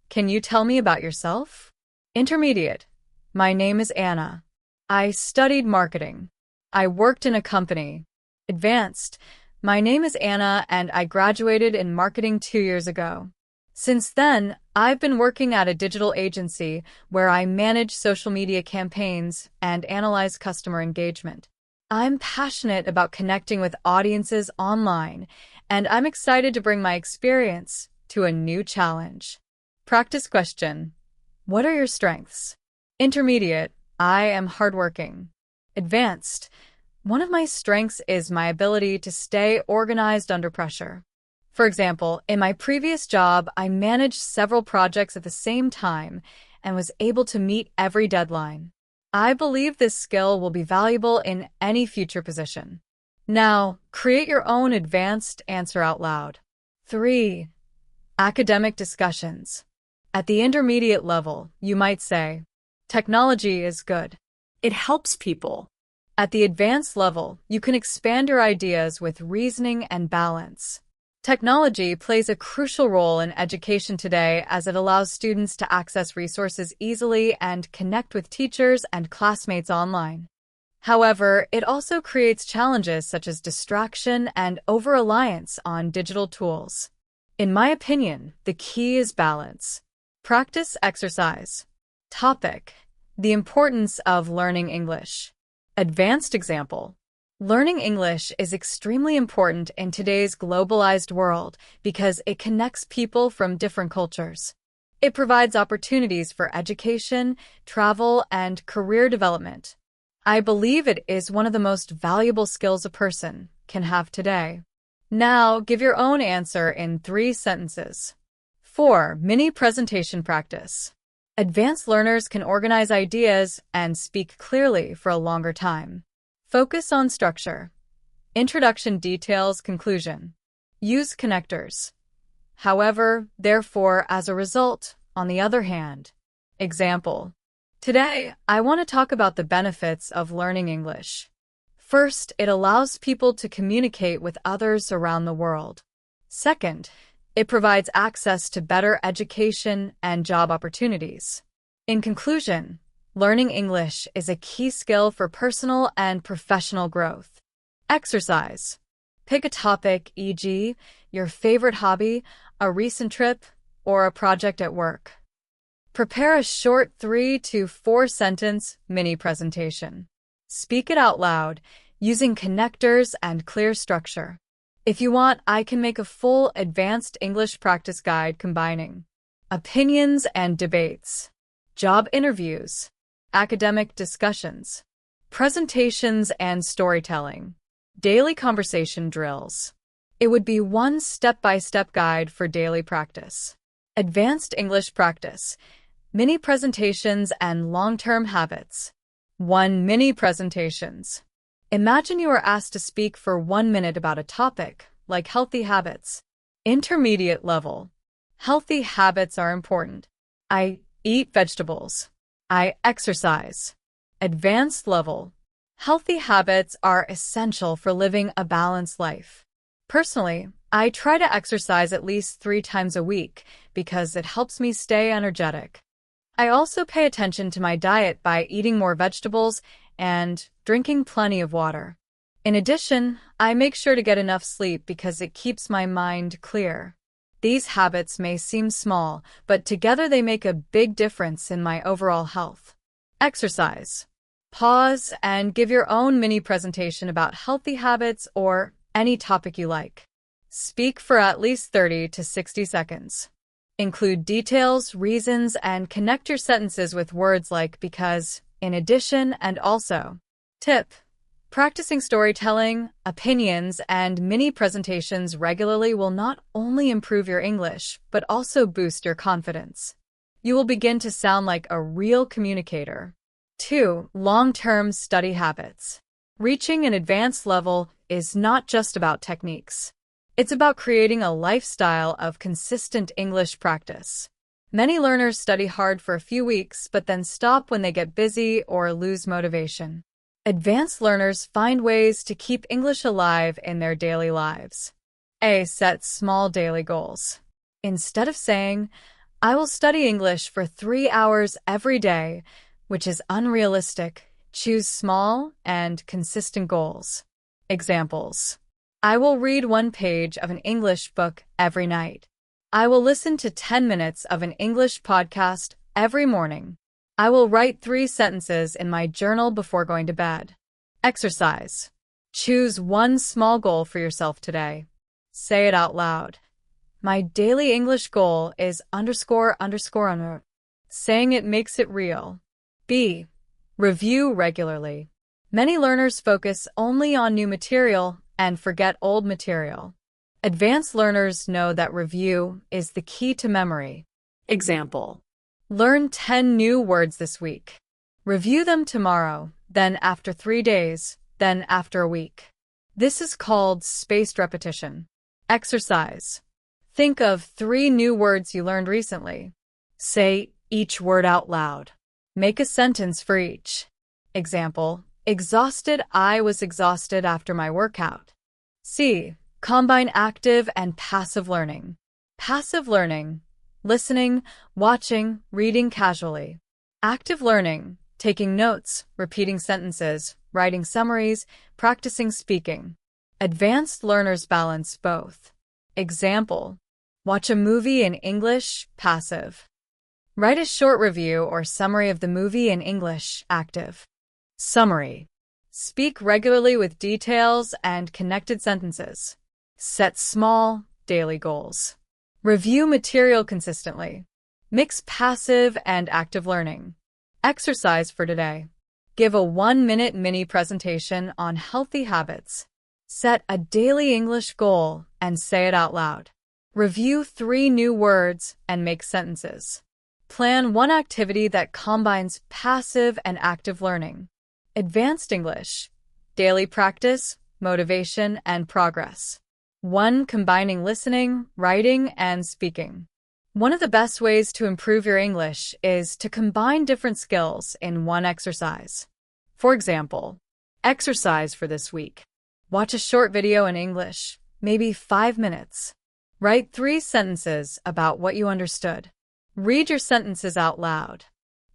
Can you tell me about yourself? Intermediate: My name is Anna. I studied marketing. I worked in a company. Advanced: My name is Anna and I graduated in marketing 2 years ago. Since then, I've been working at a digital agency where I manage social media campaigns and analyze customer engagement. I'm passionate about connecting with audiences online, and I'm excited to bring my experience to a new challenge. Practice question: What are your strengths? Intermediate: I am hardworking. Advanced: One of my strengths is my ability to stay organized under pressure. For example, in my previous job, I managed several projects at the same time and was able to meet every deadline. I believe this skill will be valuable in any future position. Now, create your own advanced answer out loud. 3. Academic discussions. At the intermediate level, you might say, Technology is good. It helps people. At the advanced level, you can expand your ideas with reasoning and balance. Technology plays a crucial role in education today as it allows students to access resources easily and connect with teachers and classmates online. However, it also creates challenges such as distraction and over-reliance on digital tools. In my opinion, the key is balance. Practice exercise. Topic: The importance of learning English. Advanced example. Learning English is extremely important in today's globalized world because it connects people from different cultures. It provides opportunities for education, travel, and career development. I believe it is one of the most valuable skills a person can have today. Now, give your own answer in 3 sentences. 4. Mini presentation practice. Advanced learners can organize ideas and speak clearly for a longer time. Focus on structure. Introduction, details, conclusion. Use connectors. However, therefore, as a result, on the other hand. Example. Today, I want to talk about the benefits of learning English. First, it allows people to communicate with others around the world. Second, it provides access to better education and job opportunities. In conclusion, learning English is a key skill for personal and professional growth. Exercise. Pick a topic, e.g., your favorite hobby, a recent trip, or a project at work. Prepare a short 3 to 4 sentence mini presentation. Speak it out loud, using connectors and clear structure. If you want, I can make a full advanced English practice guide combining opinions and debates, job interviews, academic discussions, presentations and storytelling, daily conversation drills. It would be one step-by-step guide for daily practice. Advanced English practice, mini presentations and long-term habits. 1. Mini presentations. Imagine you are asked to speak for 1 minute about a topic, like healthy habits. Intermediate level. Healthy habits are important. I eat vegetables. I exercise. Advanced level. Healthy habits are essential for living a balanced life. Personally, I try to exercise at least 3 times a week because it helps me stay energetic. I also pay attention to my diet by eating more vegetables and drinking plenty of water. In addition, I make sure to get enough sleep because it keeps my mind clear. These habits may seem small, but together they make a big difference in my overall health. Exercise. Pause and give your own mini presentation about healthy habits or any topic you like. Speak for at least 30 to 60 seconds. Include details, reasons, and connect your sentences with words like because, in addition, and also. Tip: practicing storytelling, opinions, and mini presentations regularly will not only improve your English, but also boost your confidence. You will begin to sound like a real communicator. 2. Long-term study habits. Reaching an advanced level is not just about techniques. It's about creating a lifestyle of consistent English practice. Many learners study hard for a few weeks, but then stop when they get busy or lose motivation. Advanced learners find ways to keep English alive in their daily lives. A. Set small daily goals. Instead of saying, "I will study English for 3 hours every day," which is unrealistic, choose small and consistent goals. Examples: I will read 1 page of an English book every night. I will listen to 10 minutes of an English podcast every morning. I will write 3 sentences in my journal before going to bed. Exercise. Choose one small goal for yourself today. Say it out loud. My daily English goal is ... Saying it makes it real. B. Review regularly. Many learners focus only on new material and forget old material. Advanced learners know that review is the key to memory. Example: learn 10 new words this week. Review them tomorrow, then after 3 days, then after a week. This is called spaced repetition. Exercise. Think of 3 new words you learned recently. Say each word out loud. Make a sentence for each. Example: exhausted. I was exhausted after my workout. C. Combine active and passive learning. Passive learning: listening, watching, reading casually. Active learning: taking notes, repeating sentences, writing summaries, practicing speaking. Advanced learners balance both. Example: watch a movie in English, passive. Write a short review or summary of the movie in English, active. Summary. Speak regularly with details and connected sentences. Set small, daily goals. Review material consistently. Mix passive and active learning. Exercise for today. Give a 1-minute mini presentation on healthy habits. Set a daily English goal and say it out loud. Review 3 new words and make sentences. Plan one activity that combines passive and active learning. Advanced English. Daily practice, motivation, and progress. 1. Combining listening, writing, and speaking. One of the best ways to improve your English is to combine different skills in one exercise. For example, exercise for this week. Watch a short video in English, maybe 5 minutes. Write 3 sentences about what you understood. Read your sentences out loud.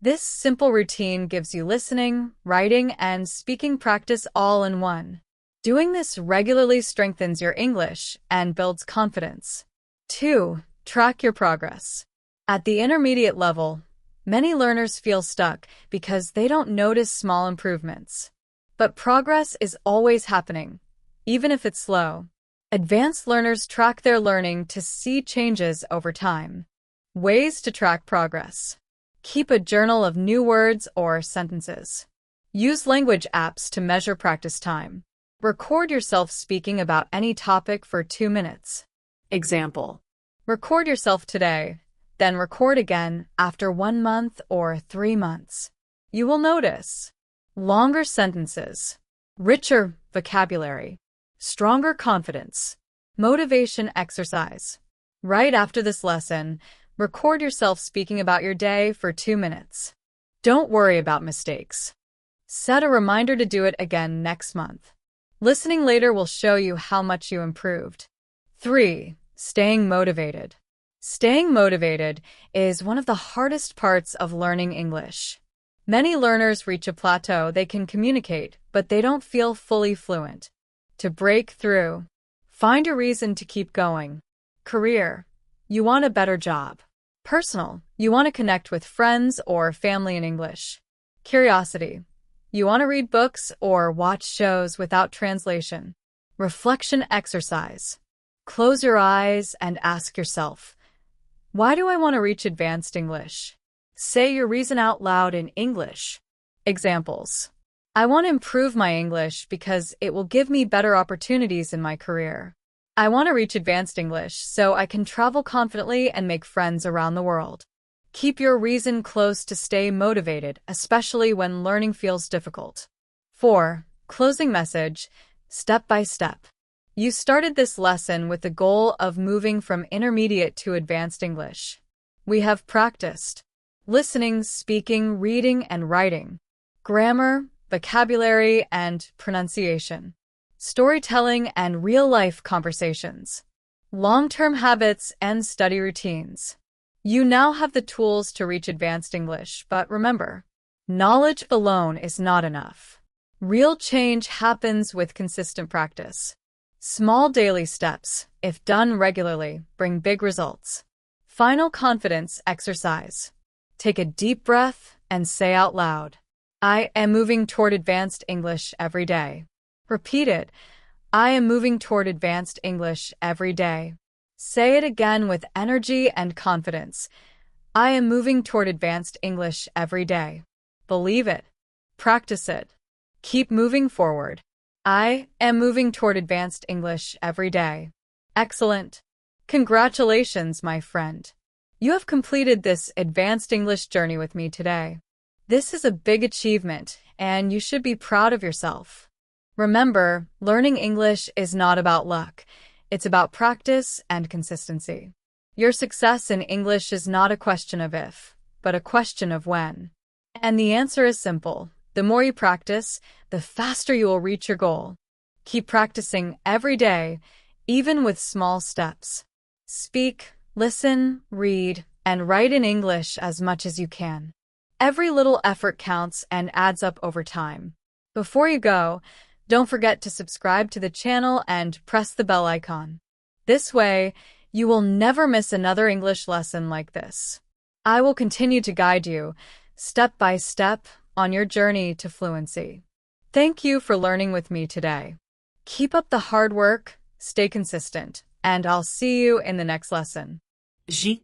This simple routine gives you listening, writing, and speaking practice all in one. Doing this regularly strengthens your English and builds confidence. 2. Track your progress. At the intermediate level, many learners feel stuck because they don't notice small improvements. But progress is always happening, even if it's slow. Advanced learners track their learning to see changes over time. Ways to track progress. Keep a journal of new words or sentences. Use language apps to measure practice time. Record yourself speaking about any topic for 2 minutes. Example: record yourself today, then record again after 1 month or 3 months. You will notice longer sentences, richer vocabulary, stronger confidence. Motivation exercise. Right after this lesson, record yourself speaking about your day for 2 minutes. Don't worry about mistakes. Set a reminder to do it again next month. Listening later will show you how much you improved. 3. Staying motivated. Staying motivated is one of the hardest parts of learning English. Many learners reach a plateau. They can communicate, but they don't feel fully fluent. To break through, find a reason to keep going. Career, you want a better job. Personal, you want to connect with friends or family in English. Curiosity, you want to read books or watch shows without translation. Reflection exercise. Close your eyes and ask yourself, why do I want to reach advanced English? Say your reason out loud in English. Examples. I want to improve my English because it will give me better opportunities in my career. I want to reach advanced English so I can travel confidently and make friends around the world. Keep your reason close to stay motivated, especially when learning feels difficult. 4. Closing message, step by step. You started this lesson with the goal of moving from intermediate to advanced English. We have practiced listening, speaking, reading, and writing, grammar, vocabulary, and pronunciation, storytelling and real-life conversations, long-term habits and study routines. You now have the tools to reach advanced English, but remember, knowledge alone is not enough. Real change happens with consistent practice. Small daily steps, if done regularly, bring big results. Final confidence exercise. Take a deep breath and say out loud, I am moving toward advanced English every day. Repeat it. I am moving toward advanced English every day. Say it again with energy and confidence. I am moving toward advanced English every day. Believe it. Practice it. Keep moving forward. I am moving toward advanced English every day. Excellent. Congratulations, my friend. You have completed this advanced English journey with me today. This is a big achievement, and you should be proud of yourself. Remember, learning English is not about luck. It's about practice and consistency. Your success in English is not a question of if, but a question of when. And the answer is simple. The more you practice, the faster you will reach your goal. Keep practicing every day, even with small steps. Speak, listen, read, and write in English as much as you can. Every little effort counts and adds up over time. Before you go, don't forget to subscribe to the channel and press the bell icon. This way, you will never miss another English lesson like this. I will continue to guide you, step by step, on your journey to fluency. Thank you for learning with me today. Keep up the hard work, stay consistent, and I'll see you in the next lesson. J